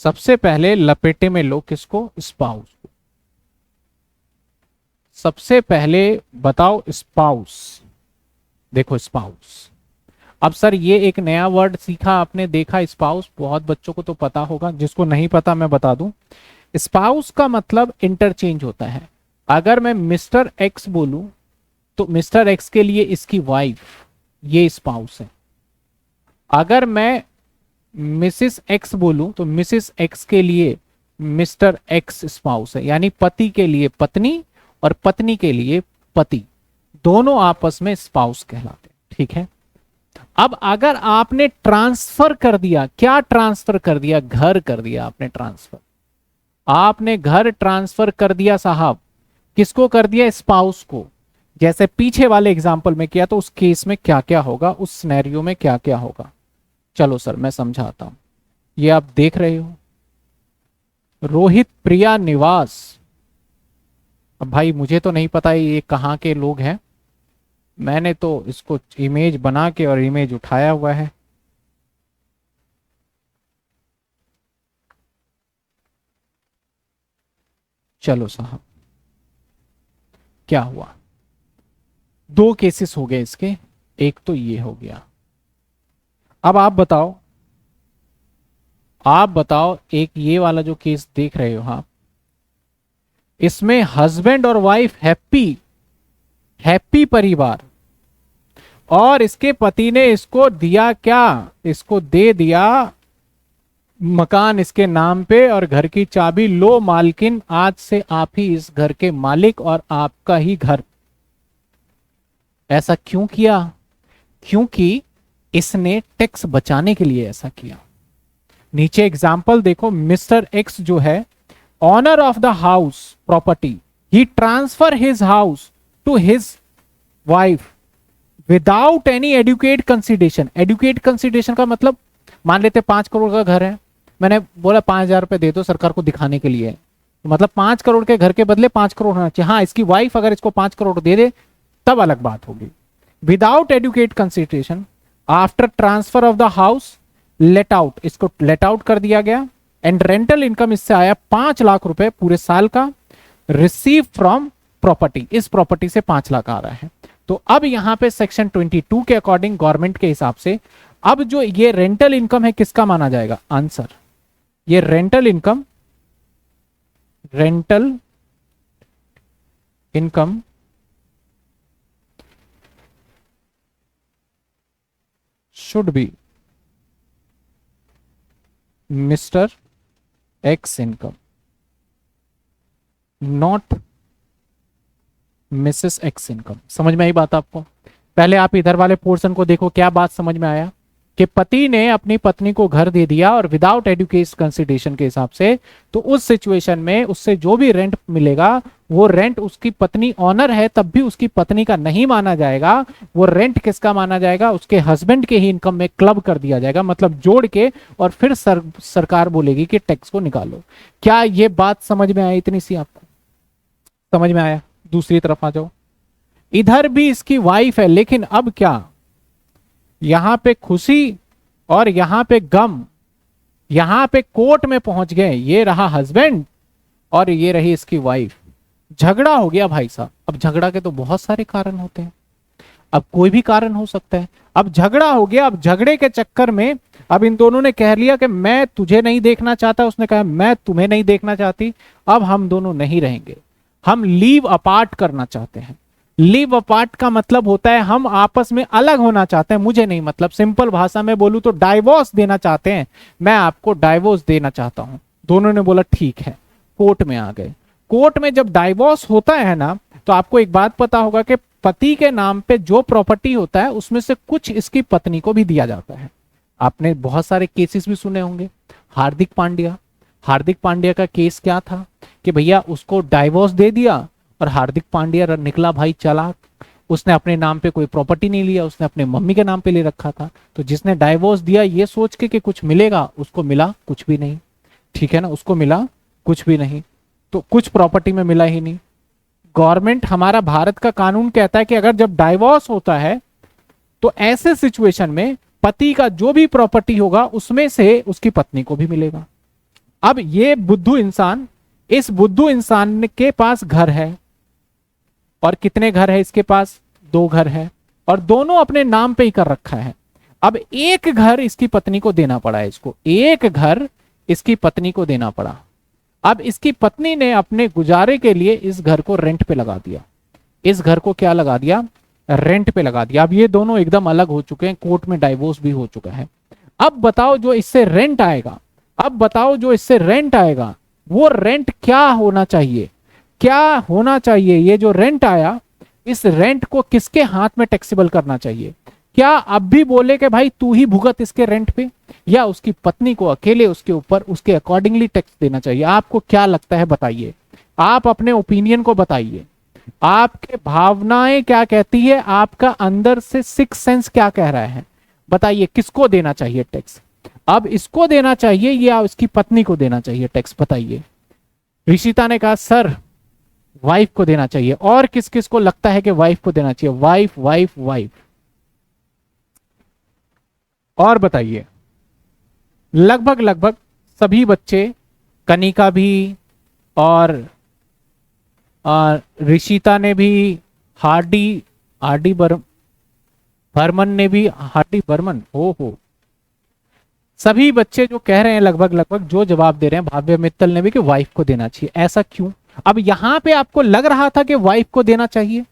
सबसे पहले लपेटे में लो किसको? स्पाउस को। सबसे पहले बताओ स्पाउस। देखो स्पाउस। अब सर ये एक नया वर्ड सीखा आपने, देखा स्पाउस, बहुत बच्चों को तो पता होगा, जिसको नहीं पता मैं बता दूं। स्पाउस का मतलब इंटरचेंज होता है। अगर मैं मिस्टर एक्स बोलूं तो मिस्टर एक्स के लिए इसकी वाइफ ये स्पाउस है। अगर मैं मिसिस एक्स बोलूं तो मिसिस एक्स के लिए मिस्टर एक्स स्पाउस है, यानी पति के लिए पत्नी और पत्नी के लिए पति, दोनों आपस में स्पाउस कहलाते हैं। ठीक है। अब अगर आपने ट्रांसफर कर दिया, क्या ट्रांसफर कर दिया? घर कर दिया आपने ट्रांसफर। आपने घर ट्रांसफर कर दिया साहब। किसको कर दिया? स्पाउस को। जैसे पीछे वाले एग्जाम्पल में किया, तो उस केस में क्या क्या होगा, उस सिनेरियो में क्या क्या होगा। चलो सर मैं समझाता हूं। ये आप देख रहे हो रोहित प्रिया निवास। अब भाई मुझे तो नहीं पता ये कहां के लोग हैं, मैंने तो इसको इमेज बना के और इमेज उठाया हुआ है। चलो साहब क्या हुआ, दो केसेस हो गए इसके, एक तो ये हो गया। अब आप बताओ, आप बताओ एक ये वाला जो केस देख रहे हो आप, इसमें हस्बैंड और वाइफ हैप्पी, हैप्पी परिवार, और इसके पति ने इसको दिया क्या? इसको दे दिया मकान इसके नाम पे और घर की चाबी, लो मालकिन आज से आप ही इस घर के मालिक और आपका ही घर। ऐसा क्यों किया? क्योंकि इसने टैक्स बचाने के लिए ऐसा किया। नीचे एग्जाम्पल देखो, मिस्टर एक्स जो है owner of the house property, he transfer his house to his wife without any adequate consideration. Adequate consideration का मतलब, मान लेते 5 करोड़ का घर है, मैंने बोला 5,000 रुपए दे दो सरकार को दिखाने के लिए, तो मतलब 5 करोड़ के घर के बदले 5 करोड़ होना चाहिए। हाँ, इसकी वाइफ अगर इसको 5 करोड़ दे दे तब अलग बात होगी। Without adequate consideration after transfer of the house let out, इसको लेट आउट कर दिया गया। एंड रेंटल इनकम इससे आया 5 लाख रुपए पूरे साल का, रिसीव फ्रॉम प्रॉपर्टी, इस प्रॉपर्टी से 5 लाख आ रहा है। तो अब यहां पे सेक्शन 22 के अकॉर्डिंग गवर्नमेंट के हिसाब से अब जो ये रेंटल इनकम है किसका माना जाएगा? आंसर, ये rental income should be mister x income, not Mrs x income. समझ में आई बात आपको? पहले आप इधर वाले पोर्शन को देखो, क्या बात समझ में आया कि पति ने अपनी पत्नी को घर दे दिया और विदाउट एडुकेशन कंसिडरेशन के हिसाब से, तो उस सिचुएशन में उससे जो भी रेंट मिलेगा वो रेंट उसकी पत्नी ऑनर है तब भी उसकी पत्नी का नहीं माना जाएगा, वो रेंट किसका माना जाएगा? उसके हस्बैंड के ही इनकम में क्लब कर दिया जाएगा, मतलब जोड़ के, और फिर सरकार बोलेगी कि टैक्स को निकालो। क्या ये बात समझ में आई? इतनी सी आपको समझ में आया? दूसरी तरफ आ जाओ, इधर भी इसकी वाइफ है, लेकिन अब क्या, यहां पे खुशी और यहां पे गम, यहां पे कोर्ट में पहुंच गए, ये रहा हस्बैंड और ये रही इसकी वाइफ। झगड़ा हो गया भाई साहब। अब झगड़ा के तो बहुत सारे कारण होते हैं, अब कोई भी कारण हो सकता है। अब झगड़ा हो गया, अब झगड़े के चक्कर में अब इन दोनों ने कह लिया कि मैं तुझे नहीं देखना चाहता, उसने कहा मैं तुम्हें नहीं देखना चाहती, अब हम दोनों नहीं रहेंगे, हम लीव अपार्ट करना चाहते हैं। लिव अपार्ट का मतलब होता है हम आपस में अलग होना चाहते हैं, मुझे नहीं मतलब, सिंपल भाषा में बोलूं तो डाइवोर्स देना चाहते हैं, मैं आपको डाइवोर्स देना चाहता हूं। दोनों ने बोला ठीक है, कोर्ट में आ गए। कोर्ट में जब डाइवोर्स होता है ना, तो आपको एक बात पता होगा कि पति के नाम पे जो प्रॉपर्टी होता है उसमें से कुछ इसकी पत्नी को भी दिया जाता है। आपने बहुत सारे केसेस भी सुने होंगे। हार्दिक पांड्या का केस क्या था कि भैया उसको डाइवोर्स दे दिया और हार्दिक पांड्या निकला भाई चालाक, उसने अपने नाम पे कोई प्रॉपर्टी नहीं लिया, उसने अपने मम्मी के नाम पे ले रखा था। तो जिसने डाइवोर्स दिया ये सोच के कि कुछ मिलेगा, उसको मिला कुछ भी नहीं। ठीक है ना, उसको मिला कुछ भी नहीं, तो कुछ प्रॉपर्टी में मिला ही नहीं। गवर्नमेंट, हमारा भारत का कानून कहता है कि अगर जब डाइवोर्स होता है तो ऐसे सिचुएशन में पति का जो भी प्रॉपर्टी होगा उसमें से उसकी पत्नी को भी मिलेगा। अब ये बुद्धू इंसान, इस बुद्धू इंसान के पास घर है, और कितने घर है इसके पास? 2 घर है, और दोनों अपने नाम पे ही कर रखा है। अब एक घर इसकी पत्नी को देना पड़ा है, इसको एक घर इसकी पत्नी को देना पड़ा। अब इसकी पत्नी ने अपने गुजारे के लिए इस घर को रेंट पे लगा दिया। इस घर को क्या लगा दिया? रेंट पे लगा दिया। अब ये दोनों एकदम अलग हो चुके हैं, कोर्ट में डाइवोर्स भी हो चुका है। अब बताओ जो इससे रेंट आएगा, वो रेंट क्या होना चाहिए? ये जो रेंट आया, इस रेंट को किसके हाथ में टैक्सेबल करना चाहिए? क्या अब भी बोले कि भाई तू ही भुगत इसके रेंट पे, या उसकी पत्नी को अकेले उसके ऊपर उसके अकॉर्डिंगली टैक्स देना चाहिए? आपको क्या लगता है बताइए, आप अपने ओपिनियन को बताइए, आपके भावनाएं क्या कहती है, आपका अंदर से सिक्स सेंस क्या कह रहा है, बताइए किसको देना चाहिए टैक्स? अब इसको देना चाहिए या उसकी पत्नी को देना चाहिए टैक्स? बताइए। ऋषिता ने कहा सर वाइफ को देना चाहिए, और किस किस को लगता है कि वाइफ को देना चाहिए? वाइफ। और बताइए। लगभग सभी बच्चे, कनिका भी और ऋषिता ने भी, बर्मन ने भी, ओहो, सभी बच्चे जो कह रहे हैं लगभग जो जवाब दे रहे हैं, भाव्य मित्तल ने भी कि वाइफ को देना चाहिए। ऐसा क्यों? अब यहां पे आपको लग रहा था कि वाइफ को देना चाहिए,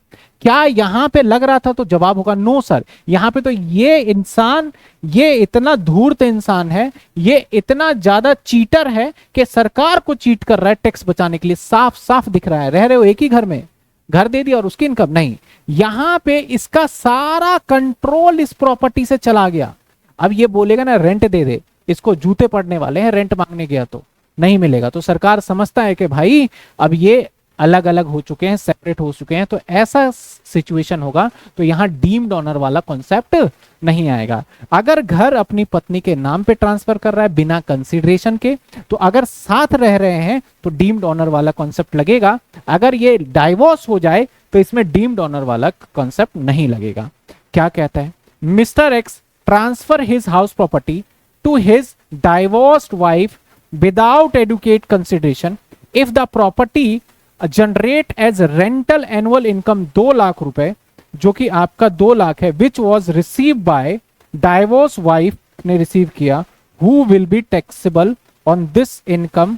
क्या यहां पे लग रहा था? तो जवाब होगा नो सर। यहां पे तो ये इंसान, ये इतना धूर्त इंसान है, ये इतना ज्यादा चीटर है कि सरकार को चीट कर रहा है टैक्स बचाने के लिए। साफ साफ दिख रहा है। रह रहे हो एक ही घर में, घर दे दिया और उसकी इनकम नहीं, यहां पे इसका सारा कंट्रोल इस प्रॉपर्टी से चला गया। अब ये बोलेगा ना रेंट दे दे, इसको जूते पड़ने वाले हैं, रेंट मांगने गया तो नहीं मिलेगा। तो सरकार समझता है कि भाई अब ये अलग अलग हो चुके हैं, सेपरेट हो चुके हैं, तो ऐसा सिचुएशन होगा तो यहां डीम्ड ऑनर वाला कॉन्सेप्ट नहीं आएगा। अगर घर अपनी पत्नी के नाम पे ट्रांसफर कर रहा है बिना कंसिडरेशन के, तो अगर साथ रह रहे हैं तो डीम्ड ऑनर वाला कॉन्सेप्ट लगेगा। अगर ये डाइवोर्स हो जाए तो इसमें डीम्ड ऑनर वाला कॉन्सेप्ट नहीं लगेगा। क्या कहता है, mister X transfer his house property to his divorced wife without adequate consideration if the property generate as rental annual income 2 lakh रुपए, जो कि आपका 2 लाख है, which was receive by divorce wife ने रिसीव किया, who will be taxable on this income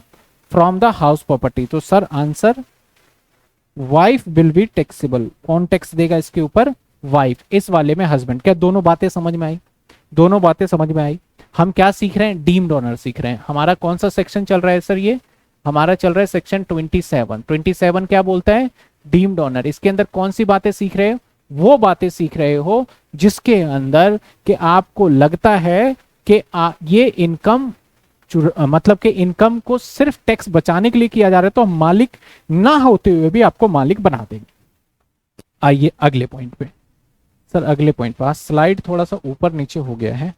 from the house property. तो sir answer wife will be taxable. कौन टैक्स देगा इसके ऊपर, वाइफ। इस वाले में हस्बैंड। क्या दोनों बातें समझ में आई, दोनों बातें समझ में आई। हम क्या सीख रहे हैं, डीम्ड ऑनर सीख रहे हैं। हमारा कौन सा सेक्शन चल रहा है सर, ये हमारा चल रहा है सेक्शन 27। क्या बोलता है, डीम्ड ऑनर। इसके अंदर कौन सी बातें सीख रहे हो, वो बातें सीख रहे हो जिसके अंदर कि आपको लगता है कि ये इनकम मतलब कि इनकम को सिर्फ टैक्स बचाने के लिए किया जा रहा है, तो हम मालिक ना होते हुए भी आपको मालिक बना देंगे। आइए अगले पॉइंट पे। सर अगले पॉइंट पर स्लाइड थोड़ा सा ऊपर नीचे हो गया है,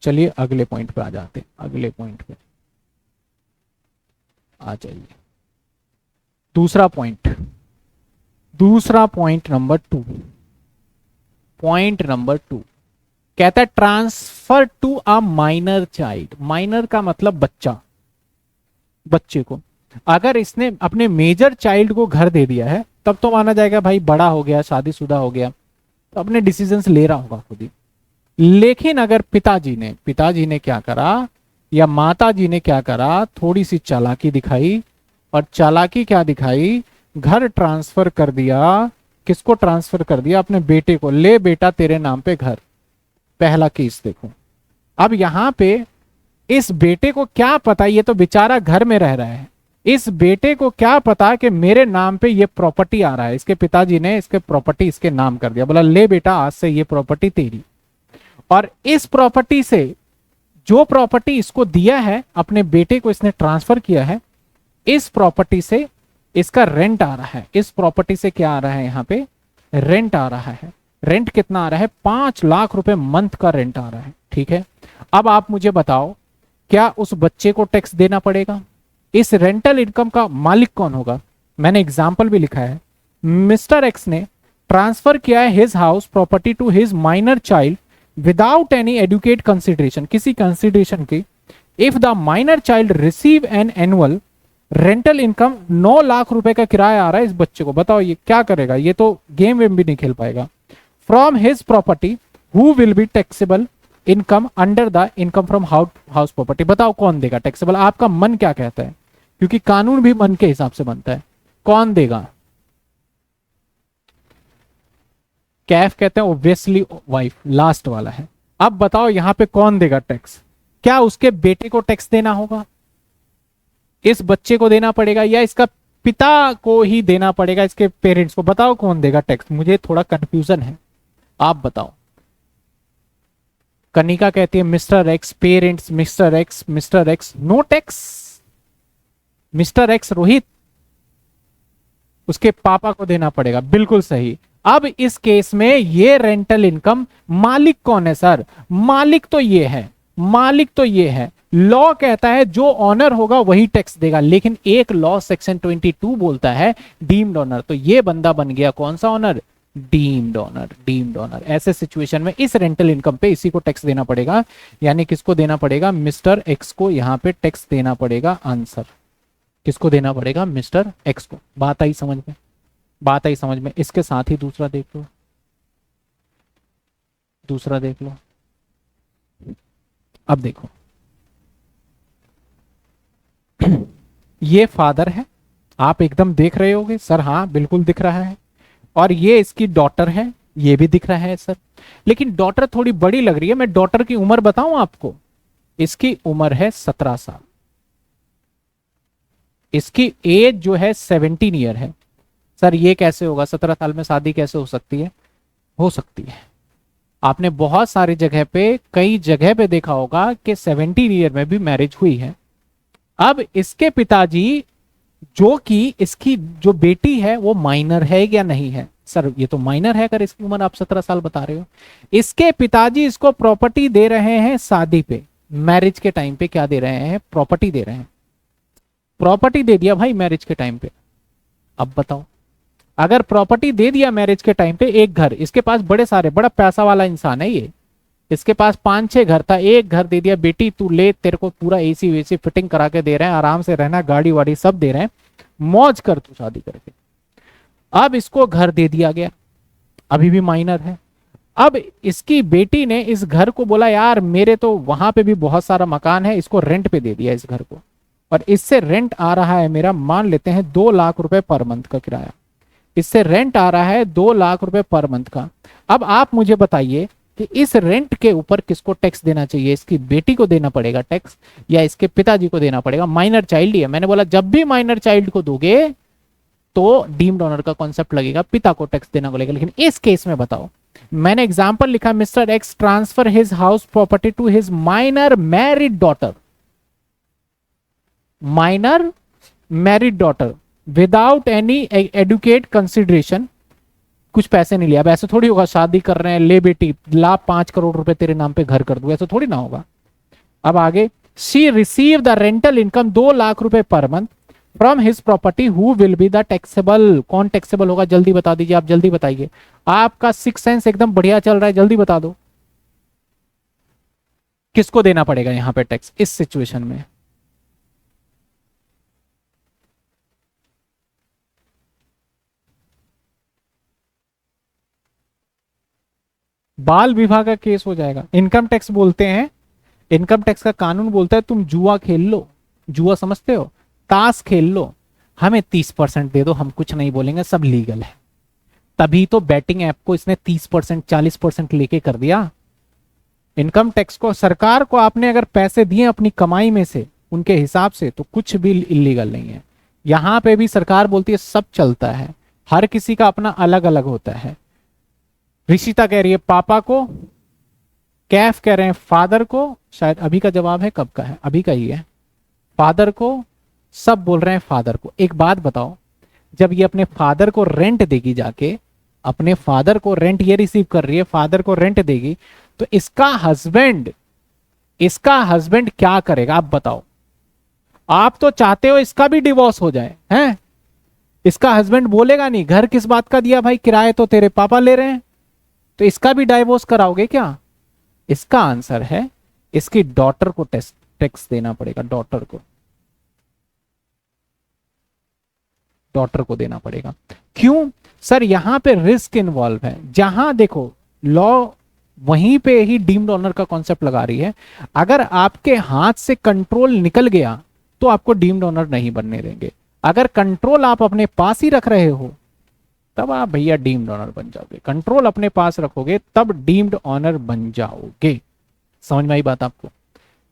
चलिए अगले पॉइंट पे आ जाते हैं। अगले पॉइंट पे आ जाइए। दूसरा पॉइंट नंबर 2। पॉइंट नंबर 2 कहता है transfer to a minor child. Minor का मतलब बच्चा, बच्चे को। अगर इसने अपने मेजर चाइल्ड को घर दे दिया है तब तो माना जाएगा भाई बड़ा हो गया, शादीशुदा हो गया, तो अपने डिसीजंस ले रहा होगा खुद ही। लेकिन अगर पिताजी ने क्या करा या माताजी ने क्या करा, थोड़ी सी चालाकी दिखाई, और चालाकी क्या दिखाई, घर ट्रांसफर कर दिया। किसको ट्रांसफर कर दिया, अपने बेटे को। ले बेटा तेरे नाम पे घर। पहला केस देखो। अब यहां पे इस बेटे को क्या पता, ये तो बेचारा घर में रह रहा है, इस बेटे को क्या पता कि मेरे नाम पे ये प्रॉपर्टी आ रहा है। इसके पिताजी ने इसके प्रॉपर्टी इसके नाम कर दिया, बोला ले बेटा आज से ये प्रॉपर्टी तेरी। और इस प्रॉपर्टी से, जो प्रॉपर्टी इसको दिया है, अपने बेटे को इसने ट्रांसफर किया है, इस प्रॉपर्टी से इसका रेंट आ रहा है। इस प्रॉपर्टी से क्या आ रहा है, यहां पे रेंट आ रहा है। रेंट कितना आ रहा है, 5 लाख रुपए मंथ का रेंट आ रहा है। ठीक है, अब आप मुझे बताओ क्या उस बच्चे को टैक्स देना पड़ेगा? इस रेंटल इनकम का मालिक कौन होगा? मैंने एग्जाम्पल भी लिखा है। मिस्टर एक्स ने ट्रांसफर किया है his house property to his minor child without any adequate consideration, किसी कंसिडरेशन की। If the minor child receive an annual rental income, 9 lakh रुपए का किराया आ रहा है इस बच्चे को, बताओ ये क्या करेगा? ये तो गेम वेम भी नहीं खेल पाएगा। From his property who will be taxable income under the income from house property. बताओ कौन देगा टैक्सेबल? आपका मन क्या कहता है, क्योंकि कानून भी मन के हिसाब से बनता है। कौन देगा? कैफ कहते हैं ऑब्वियसली वाइफ, लास्ट वाला है। अब बताओ यहां पे कौन देगा टैक्स? क्या उसके बेटे को टैक्स देना होगा, इस बच्चे को देना पड़ेगा, या इसका पिता को ही देना पड़ेगा, इसके पेरेंट्स को? बताओ कौन देगा टैक्स? मुझे थोड़ा कंफ्यूजन है, आप बताओ। कनिका कहती है mister X parents, mister X no tax. Mister X Rohit, उसके पापा को देना पड़ेगा, बिल्कुल सही। अब इस केस में ये रेंटल इनकम मालिक कौन है सर? मालिक तो ये है, मालिक तो ये है। लॉ कहता है जो ऑनर होगा वही टैक्स देगा, लेकिन एक लॉ सेक्शन 22 बोलता है डीम्ड ऑनर। तो ये बंदा बन गया कौन सा owner? Deemed owner. Deemed owner. ऐसे सिचुएशन में इस रेंटल इनकम पे इसी को टैक्स देना पड़ेगा, यानी किसको देना पड़ेगा? मिस्टर एक्स को यहां पे टैक्स देना पड़ेगा। आंसर किसको देना पड़ेगा? मिस्टर एक्स को। बात आई समझ में? बात आई समझ में? इसके साथ ही दूसरा देख लो, दूसरा देख लो। अब देखो ये फादर है, आप एकदम देख रहे होगे सर, हाँ बिल्कुल दिख रहा है। और ये इसकी डॉटर है, ये भी दिख रहा है सर। लेकिन डॉटर थोड़ी बड़ी लग रही है। मैं डॉटर की उम्र बताऊं आपको, इसकी उम्र है 17 साल। इसकी एज जो है 17 ईयर है। सर ये कैसे होगा? 17 साल में शादी कैसे हो सकती है? हो सकती है। आपने बहुत सारी जगह पे, कई जगह पे देखा होगा कि 17 ईयर में भी मैरिज हुई है। अब इसके पिताजी जो कि इसकी जो बेटी है वो माइनर है या नहीं है। सर ये तो माइनर है, अगर इसकी उम्र आप 17 साल बता रहे हो। इसके पिताजी इसको प्रॉपर्टी दे रहे हैं शादी पे, मैरिज के टाइम पे क्या दे रहे हैं, प्रॉपर्टी दे रहे हैं। प्रॉपर्टी दे दिया भाई मैरिज के टाइम पे। अब बताओ, अगर प्रॉपर्टी दे दिया मैरिज के टाइम पे, एक घर, इसके पास बड़े सारे, बड़ा पैसा वाला इंसान है ये, इसके पास 5-6 घर था, एक घर दे दिया, बेटी तू ले, तेरे को पूरा एसी वेसी फिटिंग करा के दे रहे हैं, आराम से रहना, गाड़ी वाड़ी सब दे रहे हैं, मौज कर तू शादी करके। अब इसको घर दे दिया गया, अभी भी माइनर है। अब इसकी बेटी ने इस घर को बोला यार मेरे तो वहां पे भी बहुत सारा मकान है, इसको रेंट पे दे दिया इस घर को, और इससे रेंट आ रहा है मेरा, मान लेते हैं 2 लाख रुपए पर मंथ का किराया, इससे रेंट आ रहा है 2 लाख रुपए पर मंथ का। अब आप मुझे बताइए कि इस रेंट के ऊपर किसको टैक्स देना चाहिए, इसकी बेटी को देना पड़ेगा टैक्स या इसके पिताजी को देना पड़ेगा। माइनर चाइल्ड ही है, मैंने बोला जब भी माइनर चाइल्ड को दोगे तो डीम्ड ऑनर का कॉन्सेप्ट लगेगा, पिता को टैक्स देना को लगेगा। लेकिन इस केस में बताओ, मैंने एग्जांपल लिखा, mister X transfer his house property to his minor married daughter, minor married daughter without any adequate consideration, कुछ पैसे नहीं लिया। अब ऐसे थोड़ी होगा शादी कर रहे हैं, ले बेटी ला 5 करोड़ रुपए तेरे नाम पे घर कर दूं, ऐसा थोड़ी ना होगा। अब आगे, she receive the rental income 2 lakh रुपए per month from his property, who will be the taxable, कौन टैक्सेबल होगा जल्दी बता दीजिए, आप जल्दी बताइए, आपका सिक्स सेंस एकदम बढ़िया चल रहा है, जल्दी बता दो किसको देना पड़ेगा यहां पे टैक्स इस सिचुएशन में। बाल विवाह का केस हो जाएगा। इनकम टैक्स बोलते हैं, इनकम टैक्स का कानून बोलता है तुम जुआ खेल लो, जुआ समझते हो, ताश खेल लो, हमें 30% दे दो, हम कुछ नहीं बोलेंगे, सब लीगल है। तभी तो बैटिंग ऐप को इसने 30% 40% लेके कर दिया। इनकम टैक्स को, सरकार को आपने अगर पैसे दिए अपनी कमाई में से उनके हिसाब से, तो कुछ भी इलीगल नहीं है। यहां पे भी सरकार बोलती है सब चलता है, हर किसी का अपना अलग अलग होता है। ऋषिता कह रही है पापा को, कैफ कह रहे हैं फादर को, शायद अभी का जवाब है, कब का है, अभी का ही है, फादर को, सब बोल रहे हैं फादर को। एक बात बताओ, जब ये अपने फादर को रेंट देगी, जाके अपने फादर को रेंट ये रिसीव कर रही है, फादर को रेंट देगी, तो इसका हस्बैंड, इसका हस्बैंड क्या करेगा आप बताओ। आप तो चाहते हो इसका भी डिवोर्स हो जाए, हैं? इसका हस्बैंड बोलेगा नहीं घर किस बात का दिया भाई, किराए तो तेरे पापा ले रहे हैं, तो इसका भी डाइवोर्स कराओगे क्या? इसका आंसर है इसकी डॉटर को टैक्स देना पड़ेगा, डॉटर को, डॉटर को देना पड़ेगा। क्यों सर? यहां पे रिस्क इन्वॉल्व है, जहां देखो लॉ वहीं पे ही डीम्ड ऑनर का कॉन्सेप्ट लगा रही है। अगर आपके हाथ से कंट्रोल निकल गया तो आपको डीम्ड ऑनर नहीं बनने देंगे। अगर कंट्रोल आप अपने पास ही रख रहे हो तब आप भैया डीम्ड ऑनर बन जाओगे, कंट्रोल अपने पास रखोगे तब डीम्ड ऑनर बन जाओगे। समझ में आई बात आपको?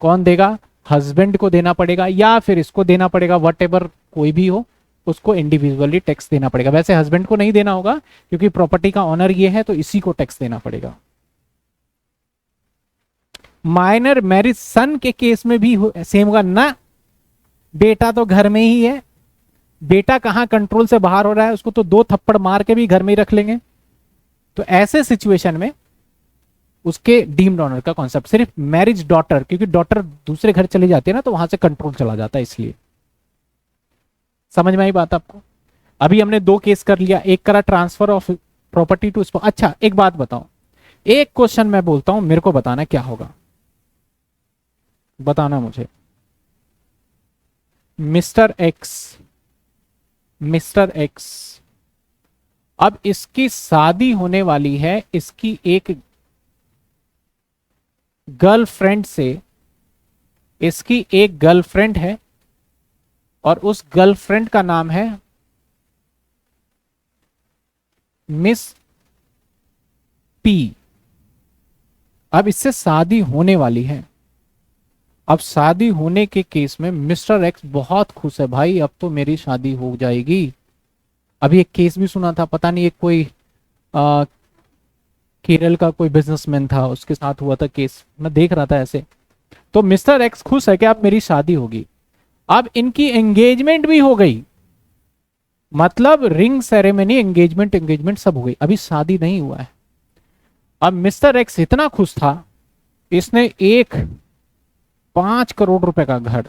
कौन देगा? हस्बैंड को देना पड़ेगा या फिर इसको देना पड़ेगा, वट एवर कोई भी हो, उसको इंडिविजुअली टैक्स देना पड़ेगा। वैसे हस्बैंड को नहीं देना होगा क्योंकि प्रॉपर्टी का ऑनर ये है, तो इसी को टैक्स देना पड़ेगा। माइनर मैरिज सन के केस में भी सेम होगा ना, बेटा तो घर में ही है, बेटा कहां कंट्रोल से बाहर हो रहा है, उसको तो 2 थप्पड़ मार के भी घर में ही रख लेंगे। तो ऐसे सिचुएशन में उसके डीम्ड ऑनर का कॉन्सेप्ट सिर्फ मैरिज डॉटर, क्योंकि डॉटर दूसरे घर चली जाती है ना, तो वहां से कंट्रोल चला जाता है, इसलिए। समझ में आई बात आपको? अभी हमने 2 केस कर लिया, एक करा transfer of property to spouse. अच्छा एक बात बताओ, एक क्वेश्चन मैं बोलता हूं, मेरे को बताना क्या होगा, बताना मुझे। मिस्टर एक्स, मिस्टर एक्स, अब इसकी शादी होने वाली है, इसकी एक गर्लफ्रेंड से, इसकी एक गर्लफ्रेंड है और उस गर्लफ्रेंड का नाम है मिस पी। अब इससे शादी होने वाली है। अब शादी होने के केस में मिस्टर एक्स बहुत खुश है, भाई अब तो मेरी शादी हो जाएगी। अभी एक केस भी सुना था, पता नहीं एक कोई केरल का कोई बिजनेसमैन था, उसके साथ हुआ था केस, मैं देख रहा था ऐसे। तो मिस्टर एक्स खुश है कि अब मेरी शादी होगी। अब इनकी एंगेजमेंट भी हो गई, मतलब रिंग सेरेमनी, एंगेजमेंट एंगेजमेंट सब हो गई, अभी शादी नहीं हुआ है। अब मिस्टर एक्स इतना खुश था, इसने एक 5 करोड़ रुपए का घर,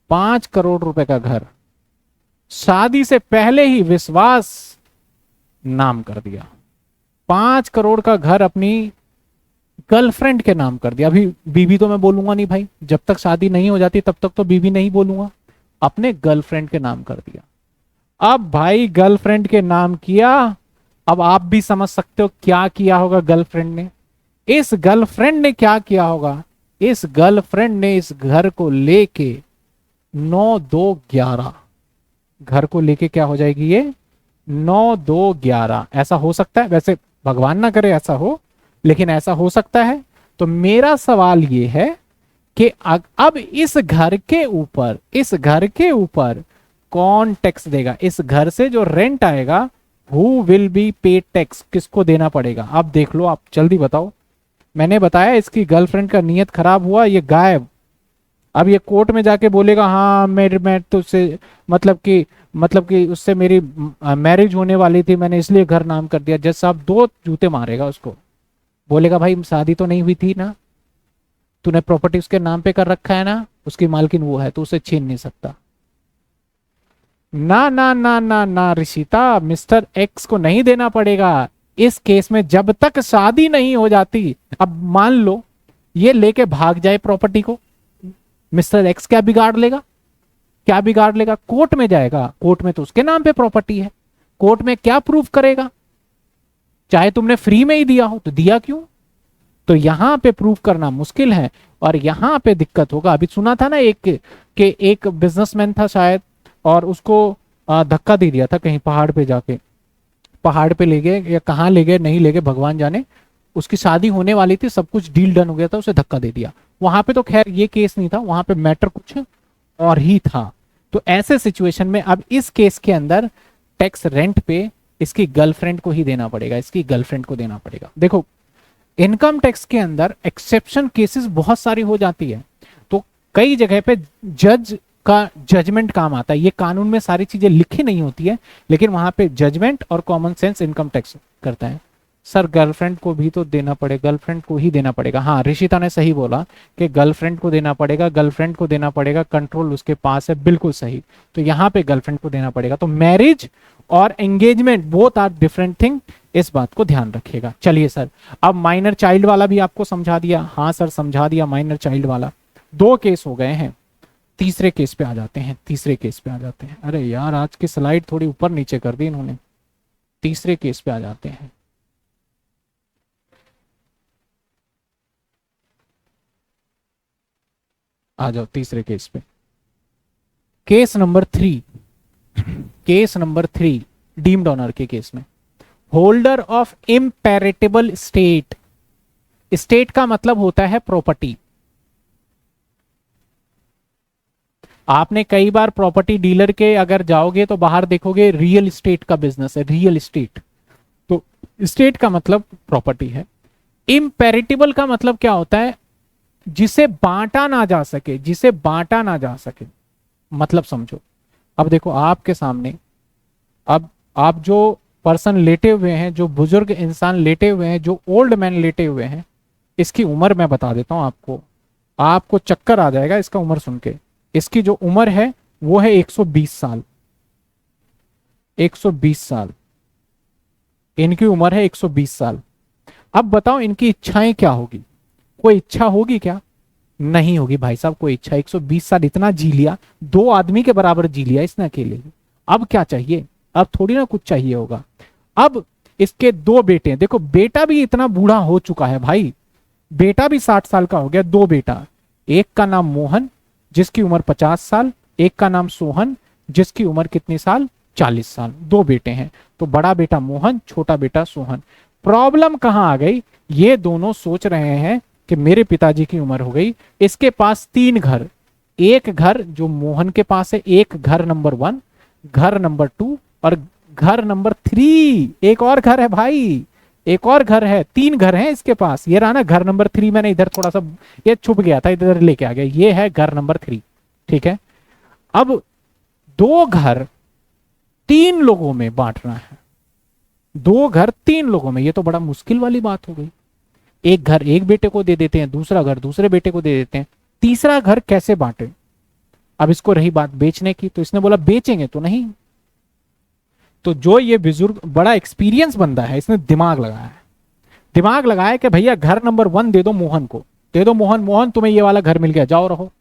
5 करोड़ रुपए का घर शादी से पहले ही विश्वास नाम कर दिया। 5 करोड़ का घर अपनी गर्लफ्रेंड के नाम कर दिया। अभी बीवी तो मैं बोलूंगा नहीं भाई, जब तक शादी नहीं हो जाती तब तक तो बीवी नहीं बोलूंगा। अपने गर्लफ्रेंड के नाम कर दिया। अब भाई गर्लफ्रेंड के नाम किया। अब आप भी समझ सकते हो क्या किया होगा गर्लफ्रेंड ने। इस गर्लफ्रेंड ने क्या किया होगा, इस गर्लफ्रेंड ने इस घर को लेके 9 2 11, घर को लेके क्या हो जाएगी ये 9 2 11। ऐसा हो सकता है, वैसे भगवान ना करे ऐसा हो, लेकिन ऐसा हो सकता है। तो मेरा सवाल ये है कि अब इस घर के ऊपर, इस घर के ऊपर कौन टैक्स देगा। इस घर से जो रेंट आएगा, हु विल बी पे टैक्स, किसको देना पड़ेगा। अब देख लो, आप जल्दी बताओ। मैंने बताया इसकी गर्लफ्रेंड का नियत खराब हुआ, ये गायब। अब ये कोर्ट में जाके बोलेगा हाँ मैं तो उससे मतलब कि उससे मेरी मैरिज होने वाली थी, मैंने इसलिए घर नाम कर दिया। जज साहब 2 जूते मारेगा उसको, बोलेगा भाई शादी तो नहीं हुई थी ना, तूने प्रॉपर्टी उसके नाम पे कर रखा है ना, उसकी मालकिन वो है, तो उसे छीन नहीं सकता। ना ना ना ना ना ऋषिता, मिस्टर एक्स को नहीं देना पड़ेगा इस केस में जब तक शादी नहीं हो जाती। अब मान लो ये लेके भाग जाए प्रॉपर्टी को, मिस्टर एक्स क्या बिगाड़ लेगा, क्या बिगाड़ लेगा, कोर्ट में जाएगा, कोर्ट में तो उसके नाम पे प्रॉपर्टी है, कोर्ट में क्या प्रूफ करेगा। चाहे तुमने फ्री में ही दिया हो तो दिया क्यों। तो यहां पे प्रूफ करना मुश्किल है और यहां पे दिक्कत होगा। अभी सुना था ना एक बिजनेसमैन था शायद, और उसको धक्का दे दिया था कहीं पहाड़ पे जाके, पहाड़ पे ले गए या कहाँ ले गए नहीं ले गए भगवान जाने। उसकी शादी होने वाली थी, सब कुछ डील डन हो गया था, उसे धक्का दे दिया। वहां पे तो खैर ये केस नहीं था, वहां पे मैटर कुछ और ही था। तो ऐसे सिचुएशन में अब इस केस के अंदर टैक्स रेंट पे इसकी गर्लफ्रेंड को ही देना पड़ेगा, इसकी गर्लफ्रेंड को देना पड़ेगा। देखो इनकम टैक्स के अंदर एक्सेप्शन केसेस बहुत सारी हो जाती है, तो कई जगह पे जज का जजमेंट काम आता है। ये कानून में सारी चीजें लिखी नहीं होती है, लेकिन वहां पे जजमेंट और कॉमन सेंस इनकम टैक्स करता है। सर गर्लफ्रेंड को भी तो देना पड़ेगा, गर्लफ्रेंड को ही देना पड़ेगा। हाँ ऋषिता ने सही बोला कि गर्लफ्रेंड को देना पड़ेगा, गर्लफ्रेंड को देना पड़ेगा, कंट्रोल उसके पास है, बिल्कुल सही। तो यहाँ पे गर्लफ्रेंड को देना पड़ेगा। तो मैरिज और engagement both are different thing, इस बात को ध्यान रखिएगा। चलिए सर, अब माइनर चाइल्ड वाला भी आपको समझा दिया। हाँ सर समझा दिया माइनर चाइल्ड वाला। 2 केस हो गए हैं, तीसरे केस पे आ जाते हैं, तीसरे केस पे आ जाते हैं। अरे यार आज की स्लाइड थोड़ी ऊपर नीचे कर दी इन्होंने। तीसरे केस पे आ जाते हैं। आ जाओ तीसरे केस पे। Case number 3, case number 3 deemed honour के केस में, होल्डर ऑफ इम्पेरेटिबल स्टेट। स्टेट का मतलब होता है प्रॉपर्टी। आपने कई बार प्रॉपर्टी डीलर के अगर जाओगे तो बाहर देखोगे रियल एस्टेट का बिजनेस है, रियल एस्टेट। तो स्टेट का मतलब प्रॉपर्टी है। इम्पेरेटिबल का मतलब क्या होता है, जिसे बांटा ना जा सके, जिसे बांटा ना जा सके। मतलब समझो, अब देखो आपके सामने, अब आप जो पर्सन लेटे हुए हैं, जो बुजुर्ग इंसान लेटे हुए हैं, जो ओल्ड मैन लेटे हुए हैं, इसकी उम्र मैं बता देता हूं आपको, आपको चक्कर आ जाएगा इसका उम्र सुन के। इसकी जो उम्र है वो है 120 साल, 120 साल इनकी उम्र है, 120 साल। अब बताओ इनकी इच्छाएं क्या होगी, कोई इच्छा होगी क्या, नहीं होगी भाई साहब कोई इच्छा। 120 साल इतना जी लिया, 2 आदमी के बराबर जी लिया इसने अकेले। अब क्या चाहिए, अब थोड़ी ना कुछ चाहिए होगा। अब इसके 2 बेटे हैं, देखो बेटा भी इतना बूढ़ा हो चुका है भाई, बेटा भी 60 साल का हो गया। 2 बेटा, एक का नाम मोहन जिसकी उम्र 50 साल, एक का नाम सोहन जिसकी उम्र कितनी साल, 40 साल। 2 बेटे हैं, तो बड़ा बेटा मोहन, छोटा बेटा सोहन। प्रॉब्लम कहां आ गई, ये दोनों सोच रहे हैं कि मेरे पिताजी की उम्र हो गई, इसके पास 3 घर, एक घर जो मोहन के पास है, एक घर नंबर 1, घर नंबर 2 और घर नंबर 3। एक और घर है भाई, एक और घर है, 3 घर है इसके पास। ये रहा ना घर नंबर 3, मैंने इधर थोड़ा सा ये छुप गया था, इधर लेके आ गया, ये है घर नंबर 3। ठीक है, अब 2 घर 3 लोगों में बांटना है, 2 घर 3 लोगों में, ये तो बड़ा मुश्किल वाली बात हो गई। एक घर एक बेटे को दे देते हैं, दूसरा घर दूसरे बेटे को दे देते हैं, तीसरा घर कैसे बांटे। अब इसको रही बात बेचने की, तो इसने बोला बेचेंगे तो नहीं। तो जो ये बुजुर्ग बड़ा एक्सपीरियंस बंदा है, इसने दिमाग लगाया है, दिमाग लगाया कि भैया घर नंबर 1 दे दो मोहन को, दे दो मोहन, मोहन तुम्हें ये वाला घर मिल गया, जाओ रहो।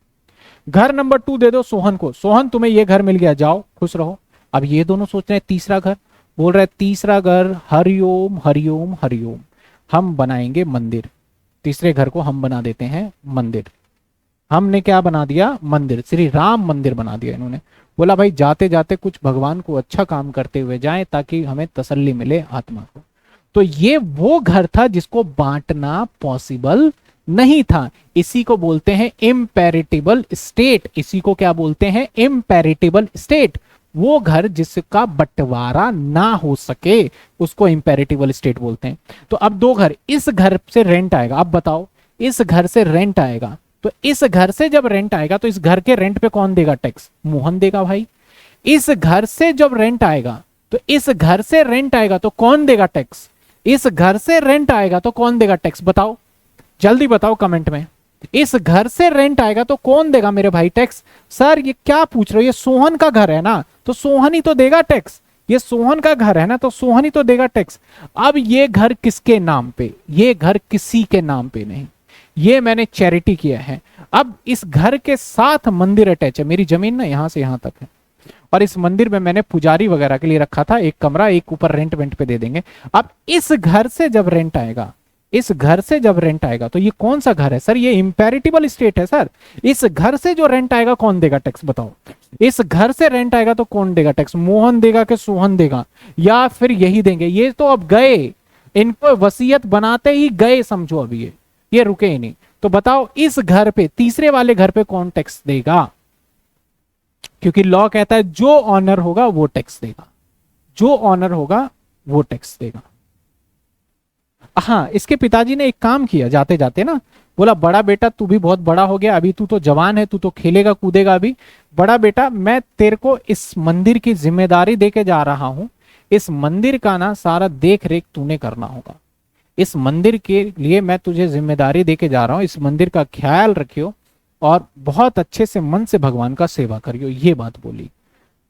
घर नंबर 2 दे दो सोहन को, सोहन तुम्हें ये घर मिल गया, जाओ खुश रहो। अब ये दोनों सोच रहे हैं तीसरा घर, बोल रहे तीसरा घर हरिओम हरिओम हरिओम, हम बनाएंगे मंदिर, तीसरे घर को हम बना देते हैं मंदिर। हमने क्या बना दिया, मंदिर, श्री राम मंदिर बना दिया इन्होंने। बोला भाई जाते जाते कुछ भगवान को अच्छा काम करते हुए जाएं ताकि हमें तसल्ली मिले आत्मा को। तो ये वो घर था जिसको बांटना पॉसिबल नहीं था। इसी को बोलते हैं इम्पेरिटेबल स्टेट। इसी को क्या बोलते हैं, इम्पेरिटेबल स्टेट। वो घर जिसका बंटवारा ना हो सके उसको इम्पेरिटेबल स्टेट बोलते हैं। तो अब 2 घर, इस घर से रेंट आएगा, अब बताओ इस घर से रेंट आएगा, तो इस घर से जब रेंट आएगा तो इस घर के रेंट पे कौन देगा टैक्स, मोहन देगा भाई। इस घर से जब रेंट आएगा तो इस घर से रेंट आएगा तो कौन देगा टैक्स, इस घर से रेंट आएगा तो कौन देगा टैक्स, बताओ जल्दी बताओ कमेंट में। इस घर से रेंट आएगा तो कौन देगा मेरे भाई टैक्स। सर ये क्या पूछ रहे हो, ये सोहन का घर है ना, तो सोहन ही तो देगा टैक्स। ये सोहन का घर है ना, तो सोहन ही तो देगा टैक्स। अब ये घर किसके नाम पे, ये घर किसी के नाम पे नहीं, ये मैंने चैरिटी किया है। अब इस घर के साथ मंदिर अटैच है, मेरी जमीन ना यहां से यहां तक है, और इस मंदिर में मैंने पुजारी वगैरह के लिए रखा था एक कमरा, एक ऊपर रेंट वेंट पे दे देंगे। अब इस घर से जब रेंट आएगा, इस घर से जब रेंट आएगा तो ये कौन सा घर है सर, ये इंपेरिटेबल स्टेट है सर। इस घर से जो रेंट आएगा कौन देगा टैक्स, बताओ। इस घर से रेंट आएगा तो कौन देगा टैक्स, मोहन देगा कि सोहन देगा, या फिर यही देंगे। ये तो अब गए, इनको वसीयत बनाते ही गए समझो, अब ये रुके ही नहीं। तो बताओ इस घर पे, तीसरे वाले घर पे कौन टैक्स देगा, क्योंकि लॉ कहता है जो ऑनर होगा वो टैक्स देगा, जो ऑनर होगा वो टैक्स देगा। हाँ, इसके पिताजी ने एक काम किया जाते जाते ना, बोला बड़ा बेटा तू भी बहुत बड़ा हो गया, अभी तू तो जवान है, तू तो खेलेगा कूदेगा अभी, बड़ा बेटा मैं तेरे को इस मंदिर की जिम्मेदारी देके जा रहा हूं, इस मंदिर का ना सारा देख रेख तूने करना होगा, इस मंदिर के लिए मैं तुझे जिम्मेदारी देके जा रहा हूं, इस मंदिर का ख्याल रखियो और बहुत अच्छे से मन से भगवान का सेवा करियो। ये बात बोली,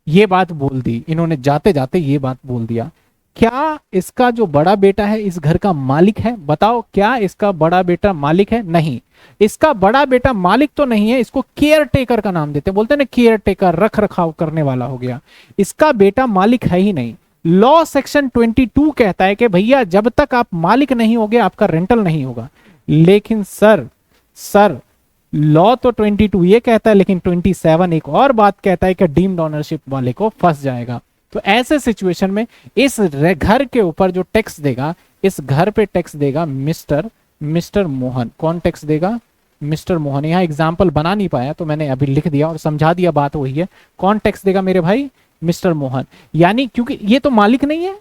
ये बात बोल दी इन्होंने, जाते जाते ये बात बोल दिया। क्या इसका जो बड़ा बेटा है इस घर का मालिक है, बताओ क्या इसका बड़ा बेटा मालिक है, नहीं। इसका बड़ा बेटा मालिक तो नहीं है, इसको केयर टेकर का नाम देते हैं, बोलते हैं ना केयर टेकर, रख रखाव करने वाला हो गया। इसका बेटा मालिक है ही नहीं। लॉ सेक्शन 22 कहता है कि भैया जब तक आप मालिक नहीं होगे आपका रेंटल नहीं होगा। लेकिन सर लॉ तो 22 ये कहता है, लेकिन 27 एक और बात कहता है कि डीम्ड ओनरशिप वाले को फंस जाएगा। तो ऐसे सिचुएशन में इस घर के ऊपर जो टैक्स देगा, इस घर पे टैक्स देगा मिस्टर मोहन। कौन टैक्स देगा, मिस्टर मोहन। यहां एग्जाम्पल बना नहीं पाया तो मैंने अभी लिख दिया और समझा दिया, बात वही है। कौन टैक्स देगा मेरे भाई, मिस्टर मोहन। यानी क्योंकि ये तो मालिक नहीं है,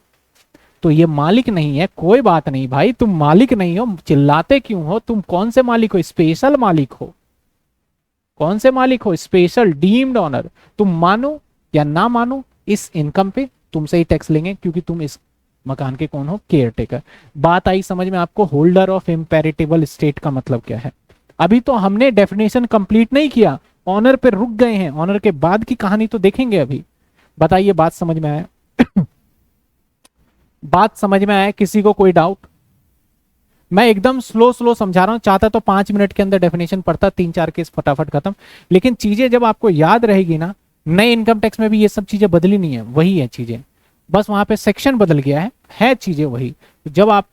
तो ये मालिक नहीं है, कोई बात नहीं भाई, तुम मालिक नहीं हो, चिल्लाते क्यों हो, तुम कौन से मालिक हो, स्पेशल मालिक हो। कौन से मालिक हो, स्पेशल डीम्ड ऑनर। तुम मानो या ना मानो इस इनकम पे तुमसे ही टैक्स लेंगे, क्योंकि तुम इस मकान के कौन हो, केयर टेकर। बात आई समझ में आपको, होल्डर ऑफ इम्पेरिटेबल स्टेट का मतलब क्या है। अभी तो हमने डेफिनेशन कंप्लीट नहीं किया, ऑनर पे रुक गए हैं, ऑनर के बाद की कहानी तो देखेंगे अभी। बताइए बात समझ में आया बात समझ में आया किसी को, कोई डाउट। मैं एकदम स्लो समझा रहा हूं, चाहता तो 5 मिनट के अंदर डेफिनेशन पढ़ता, 3-4 केस फटाफट खत्म। लेकिन चीजें जब आपको याद रहेगी ना, नए इनकम टैक्स में भी ये सब चीजें बदली नहीं है, वही है चीजें, बस वहां पे सेक्शन बदल गया है चीजें वही। जब आप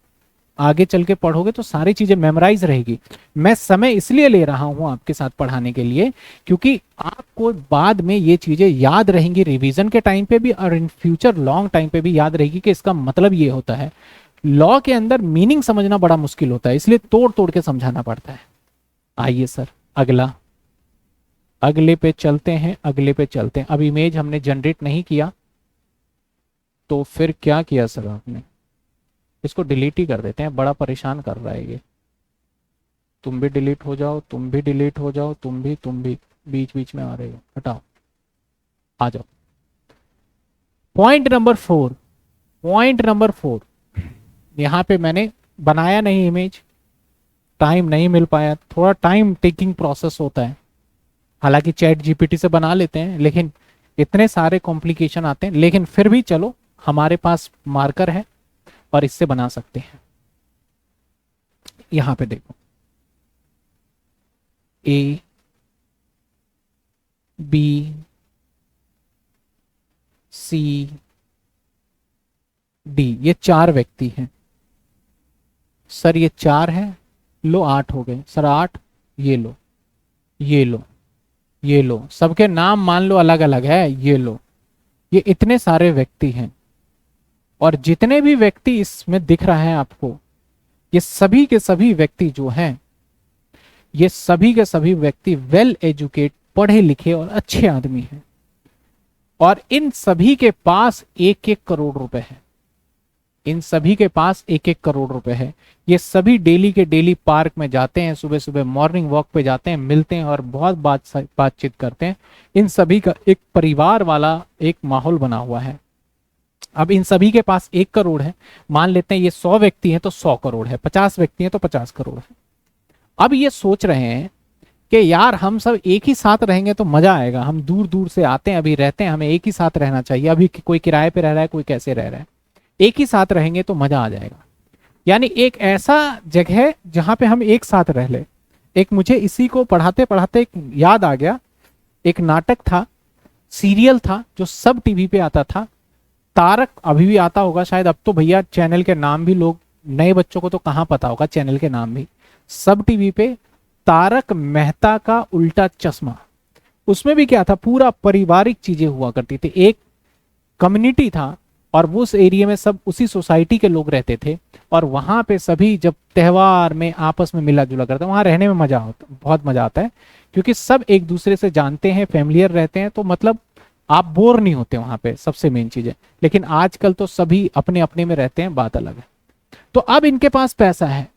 आगे चल के पढ़ोगे तो सारी चीजें मेमोराइज रहेगी। मैं समय इसलिए ले रहा हूं आपके साथ पढ़ाने के लिए, क्योंकि आपको बाद में ये चीजें याद रहेंगी, रिवीजन के टाइम पे भी और इन फ्यूचर लॉन्ग टाइम पे भी याद रहेगी कि इसका मतलब ये होता है। लॉ के अंदर मीनिंग समझना बड़ा मुश्किल होता है, इसलिए तोड़ तोड़ के समझाना पड़ता है। आइए सर अगले पे चलते हैं, अगले पे चलते हैं। अब इमेज हमने जनरेट नहीं किया तो फिर क्या किया सर आपने, इसको डिलीट ही कर देते हैं, बड़ा परेशान कर रहा है ये। तुम भी डिलीट हो जाओ, तुम भी डिलीट हो जाओ, तुम भी बीच बीच में आ रहे हो, हटाओ, आ जाओ। पॉइंट नंबर 4 यहां पे मैंने बनाया नहीं इमेज, टाइम नहीं मिल पाया, थोड़ा टाइम टेकिंग प्रोसेस होता है। हालांकि चैट जीपीटी से बना लेते हैं लेकिन इतने सारे कॉम्प्लिकेशन आते हैं, लेकिन फिर भी चलो हमारे पास मार्कर है और इससे बना सकते हैं। यहां पे देखो ए बी सी डी, ये 4 व्यक्ति हैं सर, ये 4 है, लो 8 हो गए सर, 8, ये लो ये लो ये लो, सबके नाम मान लो अलग अलग है, ये लो, ये इतने सारे व्यक्ति हैं। और जितने भी व्यक्ति इसमें दिख रहा है आपको, ये सभी के सभी व्यक्ति जो हैं, ये सभी के सभी व्यक्ति वेल एजुकेट, पढ़े लिखे और अच्छे आदमी हैं। और इन सभी के पास 1-1 करोड़ रुपए है, इन सभी के पास 1-1 करोड़ रुपए है। ये सभी डेली के डेली पार्क में जाते हैं, सुबह सुबह मॉर्निंग वॉक पे जाते हैं, मिलते हैं और बहुत बातचीत करते हैं। इन सभी का एक परिवार वाला एक माहौल बना हुआ है। अब इन सभी के पास 1 करोड़ है, मान लेते हैं ये 100 व्यक्ति हैं तो 100 करोड़ है, 50 व्यक्ति हैं तो 50 करोड़ है। अब ये सोच रहे हैं कि यार हम सब एक ही साथ रहेंगे तो मजा आएगा, हम दूर दूर से आते हैं, अभी रहते हैं, हमें एक ही साथ रहना चाहिए। अभी कोई किराए पे रह रहा है, कोई कैसे रह रहा है, एक ही साथ रहेंगे तो मजा आ जाएगा। यानी एक ऐसा जगह जहां पे हम एक साथ रह ले। एक मुझे इसी को पढ़ाते पढ़ाते याद आ गया, एक नाटक था, सीरियल था जो सब टीवी पे आता था, तारक, अभी भी आता होगा शायद, अब तो भैया चैनल के नाम भी लोग, नए बच्चों को तो कहाँ पता होगा चैनल के नाम भी, सब टीवी पे तारक मेहता का उल्टा चश्मा। उसमें भी क्या था, पूरा पारिवारिक चीजें हुआ करती थी, एक कम्युनिटी था और वो उस एरिया में सब उसी सोसाइटी के लोग रहते थे और वहां पे सभी जब त्योहार में आपस में मिला जुला करते हैं, वहां रहने में मजा होता, बहुत मजा आता है क्योंकि सब एक दूसरे से जानते हैं, फैमिलियर रहते हैं, तो मतलब आप बोर नहीं होते वहां पे, सबसे मेन चीज है। लेकिन आजकल तो सभी अपने अपने में रहते हैं, बात अलग है। तो अब इनके पास पैसा है,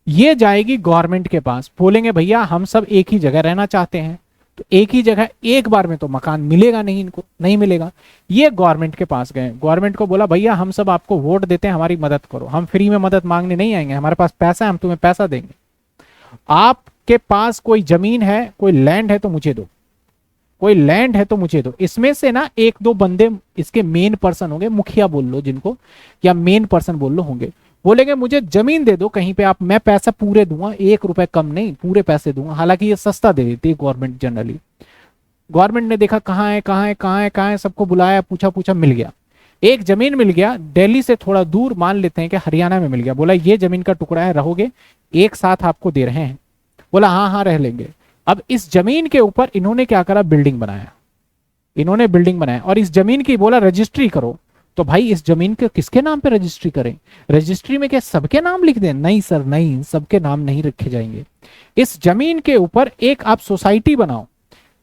ये जाएगी गवर्नमेंट के पास, बोलेंगे भैया हम सब एक ही जगह रहना चाहते हैं, तो एक ही जगह एक बार में तो मकान मिलेगा नहीं, इनको नहीं मिलेगा। ये गवर्नमेंट के पास गए, गवर्नमेंट को बोला भैया हम सब आपको वोट देते हैं, हमारी मदद करो, हम फ्री में मदद मांगने नहीं आएंगे, हमारे पास पैसा है, हम तुम्हें पैसा देंगे। आपके पास कोई जमीन है, कोई लैंड है तो मुझे दो, कोई लैंड है तो मुझे दो। इसमें से ना 1-2 बंदे इसके मेन पर्सन होंगे, मुखिया बोल लो जिनको, या मेन पर्सन बोल लो होंगे, बोलेंगे मुझे जमीन दे दो कहीं पे, आप, मैं पैसा पूरे दूंगा, 1 रुपए कम नहीं, पूरे पैसे दूंगा। हालांकि ये सस्ता दे देती है गवर्नमेंट जनरली। गवर्नमेंट ने देखा कहाँ है कहाँ है कहाँ है कहाँ है, सबको बुलाया, पूछा पूछा, मिल गया, एक जमीन मिल गया, दिल्ली से थोड़ा दूर, मान लेते हैं कि हरियाणा में मिल गया। बोला ये जमीन का टुकड़ा है, रहोगे, एक साथ आपको दे रहे हैं। बोला हाँ हाँ रह लेंगे। अब इस जमीन के ऊपर इन्होंने क्या करा, बिल्डिंग बनाया, इन्होंने बिल्डिंग बनाया और इस जमीन की बोला रजिस्ट्री करो। तो भाई इस जमीन के किसके नाम पे रजिस्ट्री करें, रजिस्ट्री में क्या सबके नाम लिख दें? नहीं सर नहीं, सबके नाम नहीं रखे जाएंगे। इस जमीन के ऊपर एक आप सोसाइटी बनाओ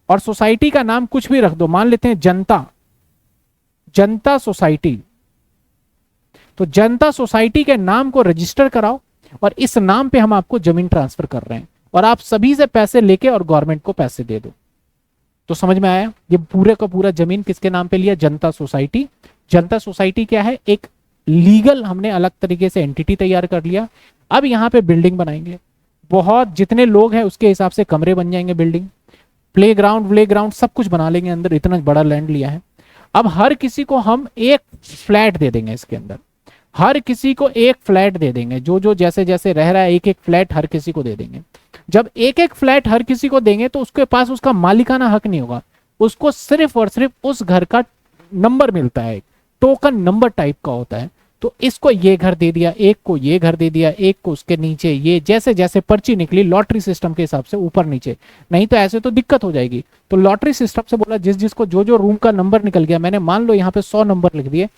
और सोसाइटी का नाम कुछ भी रख दो, मान लेते हैं जनता, जनता सोसाइटी। तो जनता सोसाइटी के नाम को रजिस्टर कराओ और इस नाम पे हम आपको जमीन ट्रांसफर कर रहे हैं और आप सभी से पैसे लेके और गवर्नमेंट को पैसे दे दो। तो समझ में आया, ये पूरे का पूरा जमीन किसके नाम पे लिया, जनता सोसाइटी। जनता सोसाइटी क्या है, एक लीगल हमने अलग तरीके से एंटिटी तैयार कर लिया। अब यहाँ पे बिल्डिंग बनाएंगे, बहुत जितने लोग हैं उसके हिसाब से कमरे बन जाएंगे, बिल्डिंग, प्लेग्राउंड सब कुछ बना लेंगे अंदर, इतना बड़ा लैंड लिया है। अब हर किसी को हम एक फ्लैट दे देंगे, इसके अंदर हर किसी को एक फ्लैट दे देंगे, जो जो जैसे जैसे रह रहा है एक एक फ्लैट हर किसी को दे देंगे। जब एक एक फ्लैट हर किसी को देंगे तो उसके पास उसका मालिकाना हक नहीं होगा, उसको सिर्फ और सिर्फ उस घर का नंबर मिलता है, टोकन नंबर टाइप का होता है। तो इसको ये घर दे दिया, एक को ये घर दे दिया, एक को उसके नीचे ये, जैसे जैसे पर्ची निकली लॉटरी सिस्टम के हिसाब से ऊपर नीचे, नहीं तो ऐसे तो दिक्कत हो जाएगी। तो लॉटरी सिस्टम से बोला जिस जिसको जो जो रूम का नंबर निकल गया, मैंने मान लो यहाँ पे 100 नंबर लिख दिए,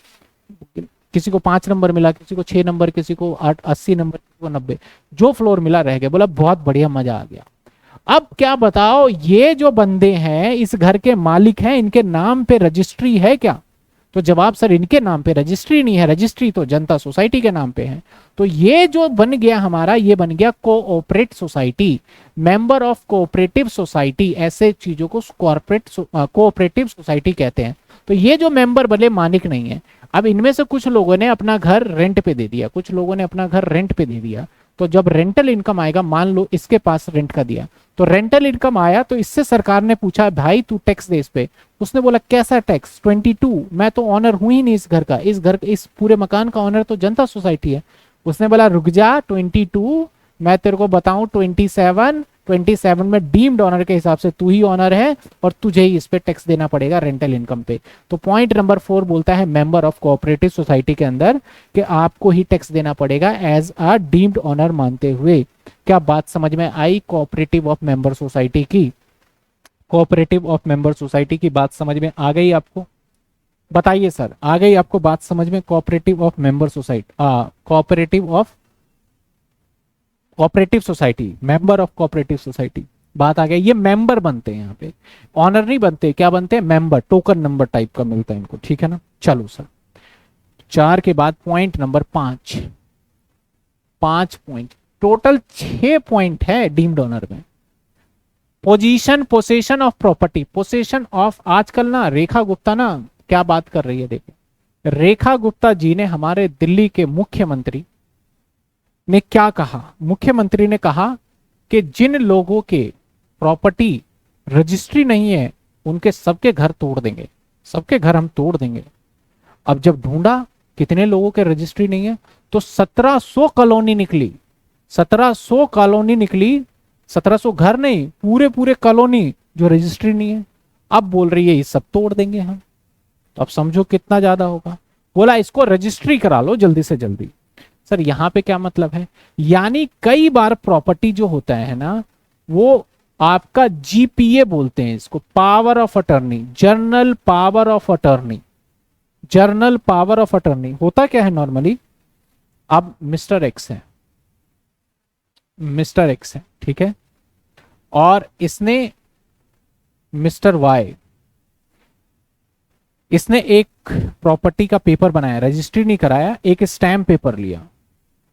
किसी को 5 नंबर मिला, किसी को 6 नंबर, किसी को 80 नंबर, किसी को 90, जो फ्लोर मिला रह गया। बोला बहुत बढ़िया, मजा आ गया। अब क्या बताओ, ये जो बंदे हैं इस घर के मालिक हैं, इनके नाम पे रजिस्ट्री है क्या? तो जवाब सर इनके नाम पे रजिस्ट्री नहीं है, रजिस्ट्री तो जनता सोसाइटी के नाम पे है। तो ये जो बन गया हमारा, ये बन गया cooperate society, member of cooperative society. ऐसे चीजों को कोऑपरेटिव सोसाइटी कहते हैं। तो ये जो मेंबर भले मालिक नहीं है, अब इनमें से कुछ लोगों ने अपना घर रेंट पे दे दिया, कुछ लोगों ने अपना घर रेंट पे दे दिया, तो जब रेंटल इनकम आएगा, मान लो इसके पास रेंट का दिया, तो रेंटल इनकम आया, तो इससे सरकार ने पूछा भाई तू टैक्स दे इस पे। उसने बोला कैसा टैक्स? 22, मैं तो ऑनर हूं ही नहीं इस घर का, इस पूरे मकान का ऑनर तो जनता सोसाइटी है। उसने बोला रुक जा 22, मैं तेरे को बताऊं 27, 27 में डीम्ड ऑनर के हिसाब से तू ही ऑनर है और तुझे ही इस पे टैक्स देना पड़ेगा रेंटल इनकम पे। तो पॉइंट नंबर 4 बोलता है मेंबर ऑफ कोऑपरेटिव सोसाइटी के अंदर कि आपको ही टैक्स देना पड़ेगा एज अ डीम्ड ऑनर मानते हुए। क्या बात समझ में आई कोऑपरेटिव ऑफ मेंबर सोसाइटी की? कोऑपरेटिव ऑफ मेंबर सोसाइटी की बात समझ में आ गई आपको? बताइए सर, आ गई आपको बात समझ में? Cooperative of member society, cooperative of cooperative society, member of cooperative society, बात आ गई। ये मेंबर बनते हैं, यहाँ पे ऑनर नहीं बनते, क्या बनते हैं? मेंबर, टोकन नंबर टाइप का मिलता है इनको, ठीक है ना। चलो सर, 4 के बाद point number 5, 5 point, total 6 point है डीम्ड ऑनर में। Position, possession of property, possession of, आजकल ना रेखा गुप्ता ना क्या बात कर रही है, देखिए रेखा गुप्ता जी ने हमारे दिल्ली के मुख्यमंत्री ने क्या कहा? मुख्यमंत्री ने कहा कि जिन लोगों के प्रॉपर्टी रजिस्ट्री नहीं है उनके सबके घर तोड़ देंगे, सबके घर हम तोड़ देंगे। अब जब ढूंढा कितने लोगों के रजिस्ट्री नहीं है, तो 1700 कॉलोनी निकली, 1700 कॉलोनी निकली, 1700 घर नहीं, पूरे पूरे कॉलोनी जो रजिस्ट्री नहीं है। अब बोल रही है ये सब तोड़ देंगे हम, तो अब समझो कितना ज्यादा होगा। बोला इसको रजिस्ट्री करा लो जल्दी से जल्दी। सर यहां पे क्या मतलब है? यानी कई बार प्रॉपर्टी जो होता है ना, वो आपका जीपीए बोलते हैं इसको, power of attorney, journal power of attorney, journal power of attorney होता क्या है नॉर्मली? अब मिस्टर एक्स है, मिस्टर एक्स है, ठीक है, और इसने मिस्टर वाई, इसने एक प्रॉपर्टी का पेपर बनाया, रजिस्ट्री नहीं कराया, एक स्टैम्प पेपर लिया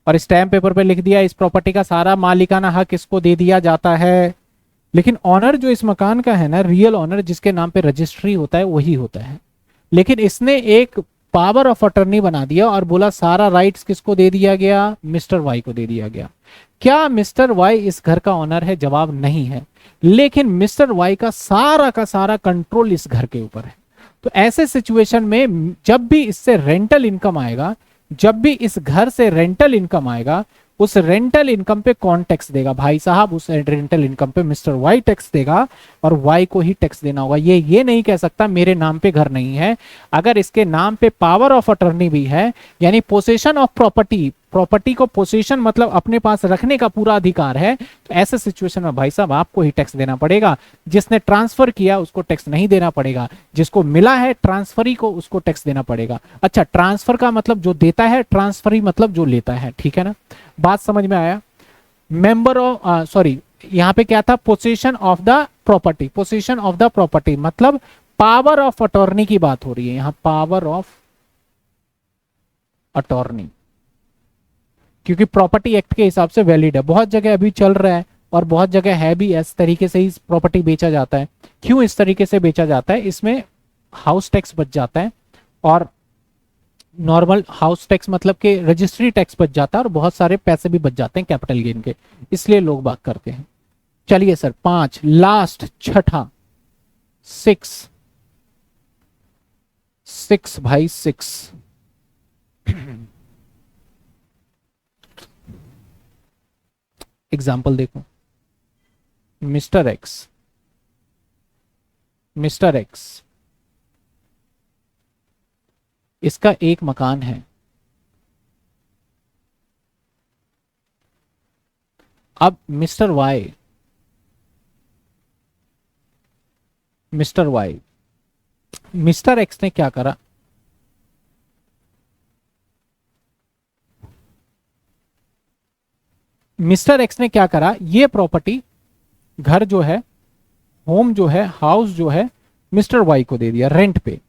और स्टैम्प पेपर पे लिख दिया इस प्रॉपर्टी का सारा मालिकाना हक इसको दे दिया जाता है। लेकिन ऑनर जो इस मकान का है ना, रियल ऑनर जिसके नाम पे रजिस्ट्री होता है वही होता है। लेकिन इसने एक पावर ऑफ अटर्नी बना दिया और बोला सारा राइट्स किसको दे दिया गया? मिस्टर वाई को दे दिया गया। क्या मिस्टर वाई इस घर का ऑनर है? जवाब नहीं है, लेकिन मिस्टर वाई का सारा कंट्रोल इस घर के ऊपर है। तो ऐसे सिचुएशन में जब भी इससे रेंटल इनकम आएगा, जब भी इस घर से रेंटल इनकम आएगा, उस रेंटल इनकम पे कौन टैक्स देगा? भाई साहब उस रेंटल इनकम पे मिस्टर वाई टैक्स देगा और वाई को ही टैक्स देना होगा। ये नहीं कह सकता मेरे नाम पे घर नहीं है। अगर इसके नाम पे पावर ऑफ अटर्नी भी है, यानी पोसेशन ऑफ प्रॉपर्टी, प्रॉपर्टी को पोसेशन मतलब अपने पास रखने का पूरा अधिकार है, तो ऐसे सिचुएशन में भाई साहब आपको ही टैक्स देना पड़ेगा। जिसने ट्रांसफर किया उसको टैक्स नहीं देना पड़ेगा, जिसको मिला है ट्रांसफरी को उसको टैक्स देना पड़ेगा। अच्छा, ट्रांसफर का मतलब जो देता है, ट्रांसफरी मतलब जो लेता है, ठीक है ना। बात समझ में आया? मेंबर ऑफ सॉरी, यहां पे क्या था? Possession of the property, possession of the property मतलब पावर ऑफ अटॉर्नी की बात हो रही है यहां, पावर ऑफ अटॉर्नी, क्योंकि प्रॉपर्टी एक्ट के हिसाब से वैलिड है। बहुत जगह अभी चल रहा है और बहुत जगह है भी, इस तरीके से ही प्रॉपर्टी बेचा जाता है। क्यों इस तरीके से बेचा जाता है? इसमें हाउस टैक्स बच जाता है और नॉर्मल हाउस टैक्स मतलब कि रजिस्ट्री टैक्स बच जाता है और बहुत सारे पैसे भी बच जाते हैं कैपिटल गेन के, इसलिए लोग बात करते हैं। चलिए सर 5, लास्ट छठा, 6 भाई 6 एग्जाम्पल देखो, मिस्टर एक्स, मिस्टर एक्स इसका एक मकान है। अब mister Y, mister Y, mister X ने क्या करा? मिस्टर एक्स ने क्या करा? ये प्रॉपर्टी, घर जो है, होम जो है, हाउस जो है, मिस्टर वाई को दे दिया रेंट पे।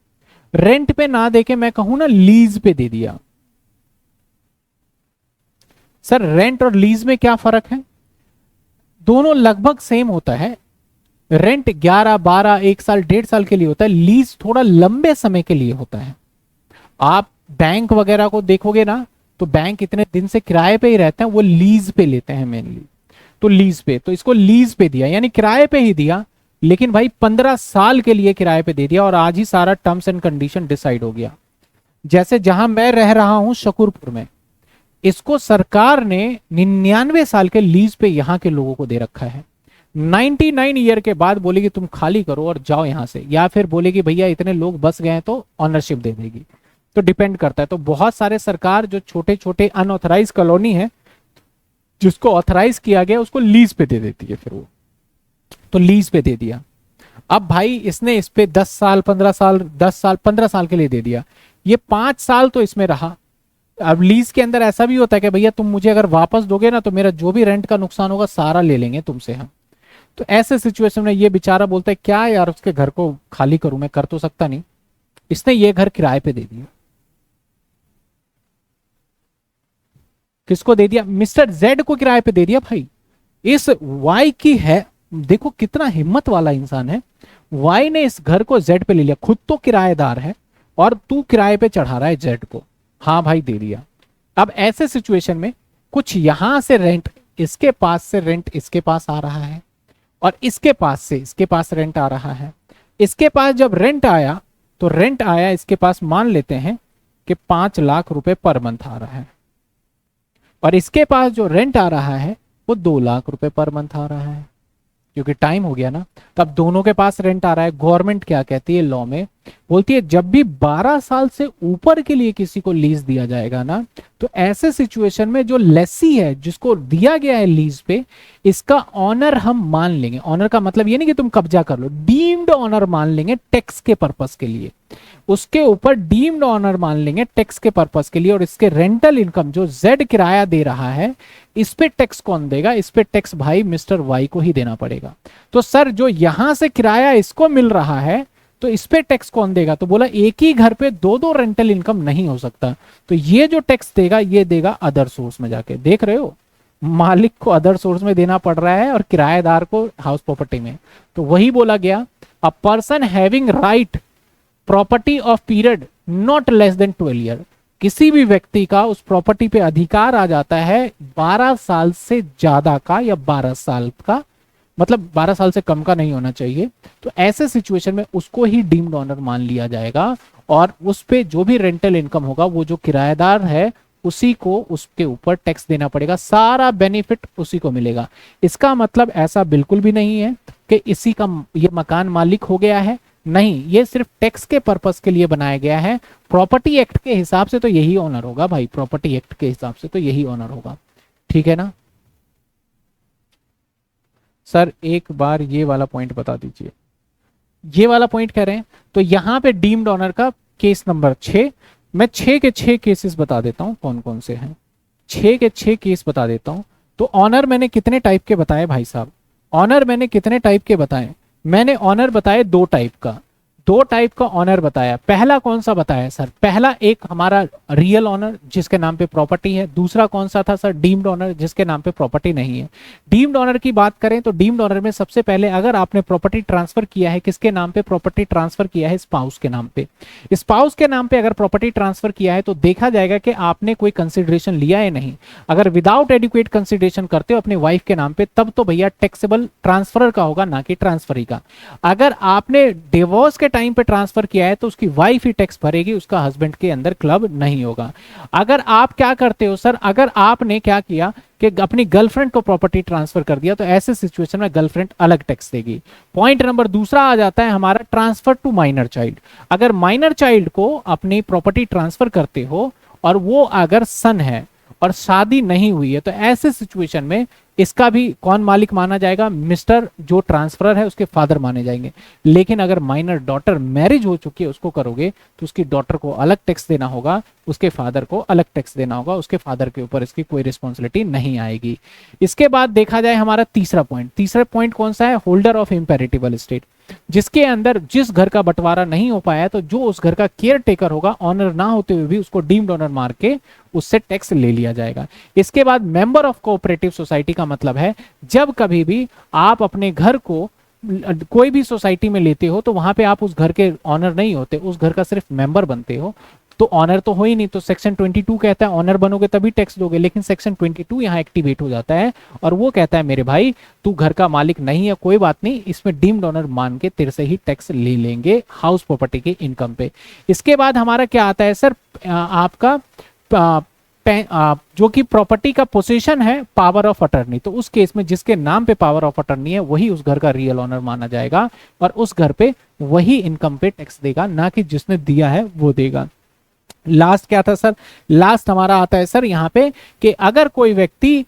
रेंट पे ना देके मैं कहूं ना लीज पे दे दिया। सर रेंट और लीज में क्या फर्क है? दोनों लगभग सेम होता है। रेंट 11, 12, 1 साल, 1.5 साल के लिए होता है। लीज थोड़ा लंबे समय के लिए होता है। आप बैंक वगैरह को देखोगे ना, तो बैंक इतने दिन से किराए पे ही रहते हैं, वो लीज पे लेते हैं मेनली। तो लीज पे, तो इसको लीज पे दिया यानी किराए पे ही दिया, लेकिन भाई 15 साल के लिए किराए पे दे दिया, और आज ही सारा टर्म्स एंड कंडीशन डिसाइड हो गया। जैसे जहां मैं रह रहा हूं शकुरपुर में, इसको सरकार ने 99 साल के लीज पे यहां के लोगों को दे रखा है। 99 ईयर के बाद बोलेगी तुम खाली करो और जाओ यहां से, या फिर बोलेगी भैया इतने लोग बस गए हैं तो ऑनरशिप दे देगी। तो डिपेंड करता है। तो बहुत सारे सरकार जो छोटे छोटे अनऑथराइज कॉलोनी है, जिसको ऑथराइज किया गया उसको लीज पे दे देती है फिर वो। तो लीज पे दे दिया। अब भाई इसने इस पे 10 साल, 15 साल, 10 साल, 15 साल के लिए दे दिया। ये 5 साल तो इसमें रहा। अब लीज के अंदर ऐसा भी होता है कि भैया तुम मुझे अगर वापस दोगे ना, तो मेरा जो भी रेंट का नुकसान होगा सारा ले लेंगे तुमसे हम। तो ऐसे सिचुएशन में ये बेचारा बोलता है क्या यार उसके घर को खाली करूं, मैं कर तो सकता नहीं। इसने ये घर किराए पे दे दिया। किसको दे दिया? मिस्टर जेड को किराए पे दे दिया भाई। इस वाई की है, देखो कितना हिम्मत वाला इंसान है। वाई ने इस घर को जेड पे ले लिया, खुद तो किराएदार है और तू किराए पे चढ़ा रहा है जेड को। हाँ भाई दे दिया। अब ऐसे सिचुएशन में कुछ यहां से रेंट इसके पास से रेंट इसके पास आ रहा है, और इसके पास से इसके पास रेंट आ रहा है। इसके पास जब रेंट आया, तो रेंट आया इसके पास, मान लेते हैं कि 5 लाख रुपए पर मंथ आ रहा है, और इसके पास जो रेंट आ रहा है वो 2 लाख रुपए पर मंथ आ रहा है, क्योंकि टाइम हो गया ना। तब दोनों के पास रेंट आ रहा है। गवर्नमेंट क्या कहती है लॉ में, बोलती है जब भी 12 साल से ऊपर के लिए किसी को लीज दिया जाएगा ना, तो ऐसे सिचुएशन में जो लेसी है जिसको दिया गया है लीज पे, इसका ऑनर हम मान लेंगे। ऑनर का मतलब ये नहीं कि तुम कब्जा कर लो, डीम्ड ऑनर मान लेंगे टैक्स के पर्पस के लिए। उसके ऊपर डीम्ड ऑनर मान लेंगे टैक्स के पर्पस के लिए। और इसके रेंटल इनकम जो जेड किराया दे रहा है, इस पे टैक्स कौन देगा? इस पे टैक्स भाई मिस्टर वाई को ही देना पड़ेगा। तो सर जो यहां से किराया इसको मिल रहा है, तो इस पे टैक्स कौन देगा? तो बोला एक ही घर पे दो दो रेंटल इनकम नहीं हो सकता, तो ये जो टैक्स देगा ये देगा अदर सोर्स में जाके। देख रहे हो, मालिक को अदर सोर्स में देना पड़ रहा है और किराएदार को हाउस प्रॉपर्टी में। तो वही बोला गया, a person having right property of period not less than 12 year. किसी भी व्यक्ति का उस प्रॉपर्टी पे अधिकार आ जाता है 12 साल से ज्यादा का, या 12 साल का, मतलब 12 साल से कम का नहीं होना चाहिए। तो ऐसे सिचुएशन में उसको ही डीम्ड ऑनर मान लिया जाएगा, और उस पे जो भी रेंटल इनकम होगा वो जो किराएदार है उसी को उसके ऊपर टैक्स देना पड़ेगा, सारा बेनिफिट उसी को मिलेगा। इसका मतलब ऐसा बिल्कुल भी नहीं है कि इसी का ये मकान मालिक हो गया है, नहीं, ये सिर्फ टैक्स के पर्पस के लिए बनाया गया है। प्रॉपर्टी एक्ट के हिसाब से तो यही ऑनर होगा भाई, प्रॉपर्टी एक्ट के हिसाब से तो यही ऑनर होगा। ठीक है ना सर? एक बार ये वाला पॉइंट बता दीजिए, ये वाला पॉइंट कह रहे हैं। तो यहां पे डीम्ड ऑनर का केस नंबर 6, मैं 6 के 6 केसेस बता देता हूं कौन कौन से हैं। 6 के 6 केस बता देता हूं। तो ऑनर मैंने कितने टाइप के बताए भाई साहब? ऑनर मैंने कितने टाइप के बताए? मैंने ऑनर बताए 2 टाइप का, 2 टाइप का ऑनर बताया। पहला कौन सा बताया सर? पहला एक हमारा रियल ऑनर जिसके नाम पे प्रॉपर्टी है। दूसरा कौन सा था सर? डीम्ड ऑनर जिसके नाम पे प्रॉपर्टी नहीं है। डीम्ड ऑनर की बात करें तो डीम्ड ऑनर में सबसे पहले अगर आपने प्रॉपर्टी ट्रांसफर किया है, किसके नाम पे प्रॉपर्टी ट्रांसफर किया है? स्पाउस के नाम पे। स्पाउस के नाम पे अगर प्रॉपर्टी ट्रांसफर किया है तो देखा जाएगा कि आपने कोई कंसिडरेशन लिया है नहीं। अगर विदाउट एडिक्वेट कंसिडरेशन करते हो अपने वाइफ के नाम पे, तब तो भैया टैक्सेबल ट्रांसफर का होगा, ना कि ट्रांसफरी का। अगर आपने डिवोर्स के टाइम पे ट्रांसफर किया है तो उसकी वाइफ ही टैक्स भरेगी, उसका हस्बैंड के अंदर क्लब नहीं होगा। अगर आप क्या करते हो सर, अगर आपने क्या किया कि अपनी गर्लफ्रेंड को प्रॉपर्टी ट्रांसफर कर दिया, तो ऐसे सिचुएशन में गर्लफ्रेंड अलग टैक्स देगी। पॉइंट नंबर दूसरा आ जाता है हमारा ट्रांसफर टू माइनर चाइल्ड। अगर माइनर चाइल्ड को अपनी प्रॉपर्टी ट्रांसफर करते हो और वो अगर सन है और शादी नहीं हुई है, तो ऐसे सिचुएशन में इसका भी कौन मालिक माना जाएगा? मिस्टर जो ट्रांसफरर है उसके फादर माने जाएंगे। लेकिन अगर माइनर डॉटर मैरिज हो चुकी है उसको करोगे तो उसकी डॉटर को अलग टैक्स देना होगा, उसके फादर को अलग टैक्स देना होगा, उसके फादर के ऊपर इसकी कोई रिस्पॉन्सिबिलिटी नहीं आएगी। इसके बाद देखा जाए हमारा तीसरा पॉइंट। तीसरा पॉइंट कौन सा है? होल्डर ऑफ इम्पेरिटिबल एस्टेट, जिसके अंदर जिस घर का बंटवारा नहीं हो पाया तो जो उस घर का केयर टेकर होगा, ऑनर ना होते हुए भी उसको डीम्ड ऑनर मार के उससे टैक्स ले लिया जाएगा। इसके बाद मेंबर ऑफ कोऑपरेटिव सोसाइटी का मतलब है जब कभी भी आप अपने घर को कोई भी सोसाइटी में लेते हो तो वहां पे आप उस घर के ऑनर नहीं होते, उस घर का सिर्फ मेंबर बनते हो, तो ऑनर तो हो ही नहीं। तो सेक्शन 22 कहता है ऑनर बनोगे तभी टैक्स दोगे, लेकिन सेक्शन 22 यहाँ एक्टिवेट हो जाता है और वो कहता है मेरे भाई तू घर का मालिक नहीं है, कोई बात नहीं, इसमें डीम्ड ऑनर मान के तेरे से ही टैक्स ले लेंगे हाउस प्रॉपर्टी के इनकम पे। इसके बाद हमारा क्या आता है सर, आपका जो कि प्रॉपर्टी का पोजीशन है पावर ऑफ अटर्नी। तो उस केस में जिसके नाम पे पावर ऑफ अटर्नी है वही उस घर का रियल ऑनर माना जाएगा और उस घर पे वही इनकम पे टैक्स देगा, ना कि जिसने दिया है वो देगा। लास्ट क्या था सर, लास्ट हमारा आता है सर यहाँ पे कि अगर कोई व्यक्ति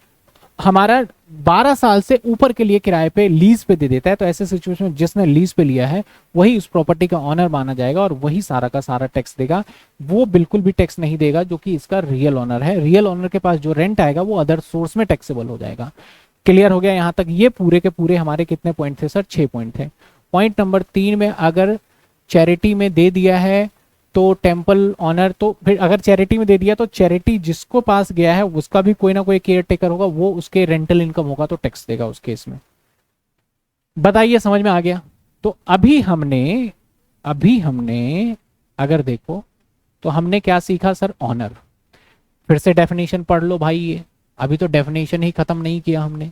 हमारा 12 साल से ऊपर के लिए किराए पे लीज पे दे देता है, तो ऐसे सिचुएशन में जिसने लीज पे लिया है वही उस प्रॉपर्टी का ऑनर माना जाएगा और वही सारा का सारा टैक्स देगा। वो बिल्कुल भी टैक्स नहीं देगा जो कि इसका रियल ऑनर है। रियल ऑनर के पास जो रेंट आएगा वो अदर सोर्स में टैक्सेबल हो जाएगा। क्लियर हो गया यहां तक? ये पूरे के पूरे हमारे कितने पॉइंट थे सर? 6 पॉइंट थे। पॉइंट नंबर 3 में अगर चैरिटी में दे दिया है तो टेम्पल ऑनर, तो फिर अगर चैरिटी में दे दिया तो चैरिटी जिसको पास गया है उसका भी कोई ना कोई केयर टेकर होगा, वो उसके रेंटल इनकम होगा तो टैक्स देगा उस केस में। बताइए समझ में आ गया? तो अभी हमने अगर देखो तो हमने क्या सीखा सर? ऑनर। फिर से डेफिनेशन पढ़ लो भाई, ये अभी तो डेफिनेशन ही खत्म नहीं किया हमने,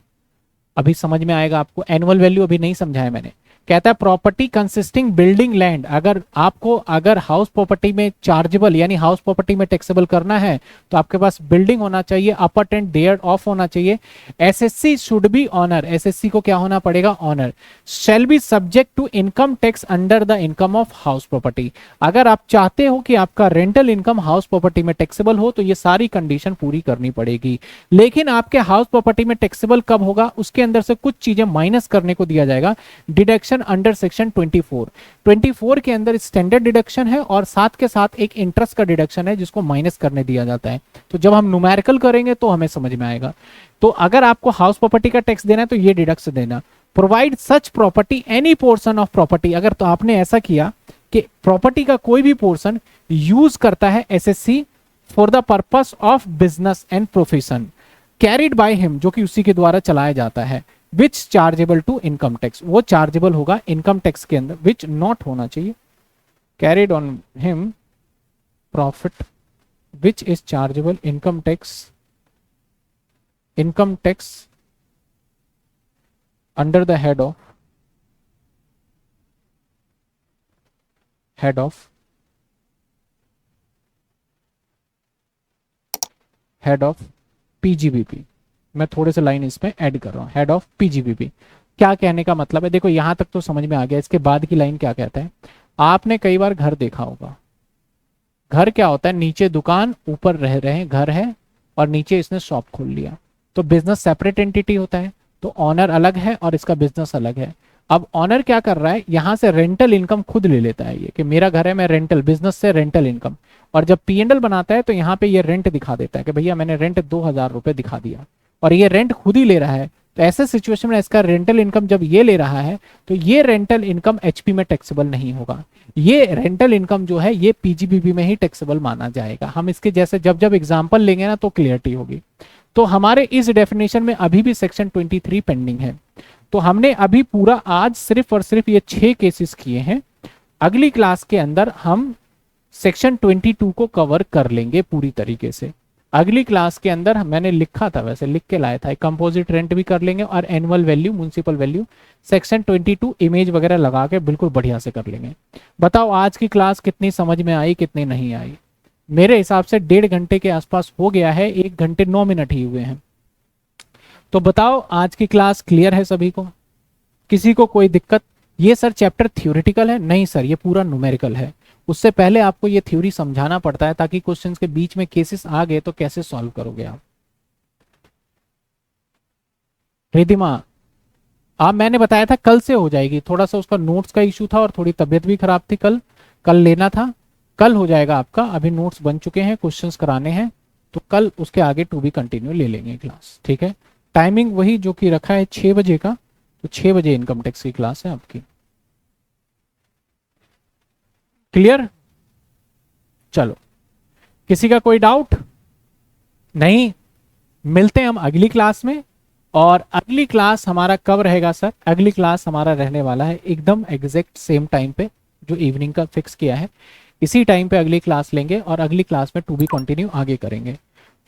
अभी समझ में आएगा आपको। एनुअल वैल्यू अभी नहीं समझाया मैंने। कहता है प्रॉपर्टी कंसिस्टिंग बिल्डिंग लैंड, अगर हाउस प्रॉपर्टी में चार्जेबल यानी हाउस प्रॉपर्टी में टैक्सेबल करना है तो आपके पास बिल्डिंग होना चाहिए, अपर एंड डेयर ऑफ होना चाहिए। SSC should be owner, SSC को क्या होना पड़ेगा? Owner. Shall be subject to income tax under the income of house property. अगर आप चाहते हो कि आपका रेंटल इनकम हाउस प्रॉपर्टी में टैक्सेबल हो तो ये सारी कंडीशन पूरी करनी पड़ेगी। लेकिन आपके हाउस प्रॉपर्टी में टैक्सेबल कब होगा? उसके अंदर से कुछ चीजें माइनस करने को दिया जाएगा। डिडक्शन अंडर सेक्शन 24 के अंदर स्टैंडर्ड डिडक्शन है और साथ के साथ एक इंटरेस्ट का डिडक्शन है जिसको माइनस करने दिया जाता है। तो जब हम न्यूमेरिकल करेंगे तो हमें समझ में आएगा। तो अगर आपको हाउस प्रॉपर्टी का टैक्स देना है तो ये डिडक्शन देना। Provide such property any portion of property, अगर तो आपने ऐसा किया कि प्रॉपर्टी का कोई भी पोर्शन यूज करता है SSC for the purpose of business and profession carried by him, जो कि उसी के द्वारा चलाया जाता है, विच चार्जेबल टू इनकम टैक्स, वो चार्जेबल होगा इनकम टैक्स के अंदर, विच नॉट होना चाहिए, carried on him profit which is chargeable income tax under the head of PGBP. मैं थोड़े से लाइन इसमें ऐड कर रहा हूं, हेड ऑफ पीजीबीपी। क्या कहने का मतलब है? देखो यहां तक तो समझ में आ गया। इसके बाद की लाइन क्या कहता है? आपने कई बार घर देखा होगा, घर क्या होता है? नीचे दुकान, ऊपर रह रहे घर है और नीचे इसने शॉप खोल लिया, तो बिजनेस सेपरेट एंटिटी होता है, तो ऑनर अलग है और इसका बिजनेस अलग है। अब ऑनर क्या कर रहा है? यहां से रेंटल इनकम खुद ले लेता है, ये कि मेरा घर है, मैं रेंटल बिजनेस से रेंटल इनकम, और जब पीएनएल बनाता है तो यहाँ पे ये रेंट दिखा देता है कि भैया मैंने रेंट 2000 रुपए दिखा दिया, और ये रेंट खुद ही ले रहा है। तो ऐसे सिचुएशन में इसका रेंटल इनकम जब ये ले रहा है तो ये रेंटल इनकम एचपी में टैक्सेबल नहीं होगा, ये रेंटल इनकम जो है ये पीजीबीबी में ही टैक्सेबल माना जाएगा। हम इसके जैसे जब जब एग्जांपल लेंगे ना तो क्लियरिटी होगी। तो हमारे इस डेफिनेशन में अभी भी सेक्शन 23 पेंडिंग है। तो हमने अभी पूरा आज सिर्फ और सिर्फ ये 6 केसेस किए हैं। अगली क्लास के अंदर हम सेक्शन 22 को कवर कर लेंगे पूरी तरीके से। अगली क्लास के अंदर मैंने लिखा था, वैसे लिख के लाया था, कंपोजिट रेंट भी कर लेंगे और annual value, municipal value, section 22 image वगैरह लगा के बिल्कुल बढ़िया से कर लेंगे। बताओ आज की क्लास कितनी समझ में आई, कितनी नहीं आई? मेरे हिसाब से 1.5 घंटे के आसपास हो गया है, 1 घंटे 9 मिनट ही हुए हैं। तो बताओ आज की क्लास क्लियर है सभी को? किसी को कोई दिक्कत? ये सर चैप्टर थ्योरेटिकल है? नहीं सर, ये पूरा न्यूमेरिकल है। उससे पहले आपको ये थ्योरी समझाना पड़ता है ताकि क्वेश्चंस के बीच में केसेस आ गए तो कैसे सॉल्व करोगे आप। रिधिमा, आप मैंने बताया था कल से हो जाएगी, थोड़ा सा उसका नोट्स का इशू था और थोड़ी तबीयत भी खराब थी, कल लेना था, कल हो जाएगा आपका। अभी नोट्स बन चुके हैं, क्वेश्चंस कराने हैं, तो कल उसके आगे टू बी कंटिन्यू ले लेंगे क्लास, ठीक है? टाइमिंग वही जो कि रखा है 6 बजे का, तो 6 बजे इनकम टैक्स की क्लास है आपकी। क्लियर? चलो, किसी का कोई डाउट नहीं? मिलते हैं हम अगली क्लास में। और अगली क्लास हमारा कब रहेगा सर? अगली क्लास हमारा रहने वाला है एकदम एग्जैक्ट सेम टाइम पे, जो इवनिंग का फिक्स किया है इसी टाइम पे अगली क्लास लेंगे, और अगली क्लास में टू बी कंटिन्यू आगे करेंगे।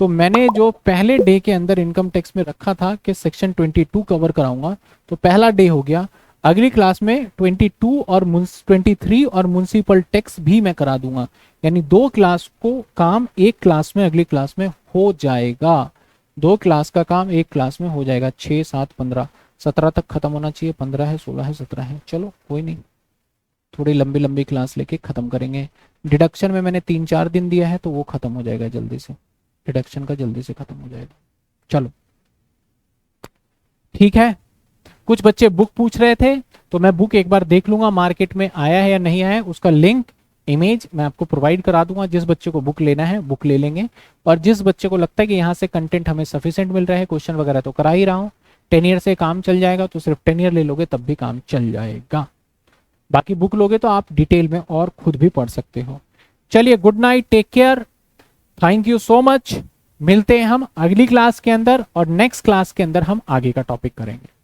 तो मैंने जो पहले डे के अंदर इनकम टैक्स में रखा था कि सेक्शन 22 कवर कराऊंगा, तो पहला डे हो गया। अगली क्लास में 22 और 23 और म्युनिसिपल टैक्स भी मैं करा दूंगा, यानी दो क्लास को काम एक क्लास में अगली क्लास में हो जाएगा। दो क्लास का काम एक क्लास में हो जाएगा। 6, 7, 15, 17 तक खत्म होना चाहिए। 15 है, 16 है, 17 है, चलो कोई नहीं, थोड़ी लंबी लंबी क्लास लेके खत्म करेंगे। डिडक्शन में मैंने 3-4 दिन दिया है, तो वो खत्म हो जाएगा जल्दी से, डिडक्शन का जल्दी से खत्म हो जाएगा। चलो ठीक है। कुछ बच्चे बुक पूछ रहे थे, तो मैं बुक एक बार देख लूंगा मार्केट में आया है या नहीं आया है, उसका लिंक इमेज मैं आपको प्रोवाइड करा दूंगा। जिस बच्चे को बुक लेना है बुक ले लेंगे, और जिस बच्चे को लगता है कि यहाँ से कंटेंट हमें सफिशिएंट मिल रहा है, क्वेश्चन वगैरह तो करा ही रहा हूँ, 10 ईयर से काम चल जाएगा, तो सिर्फ 10 ईयर ले लोगे तब भी काम चल जाएगा। बाकी बुक लोगे तो आप डिटेल में और खुद भी पढ़ सकते हो। चलिए, good night, take care, thank you so much. मिलते हैं हम अगली क्लास के अंदर, और नेक्स्ट क्लास के अंदर हम आगे का टॉपिक करेंगे।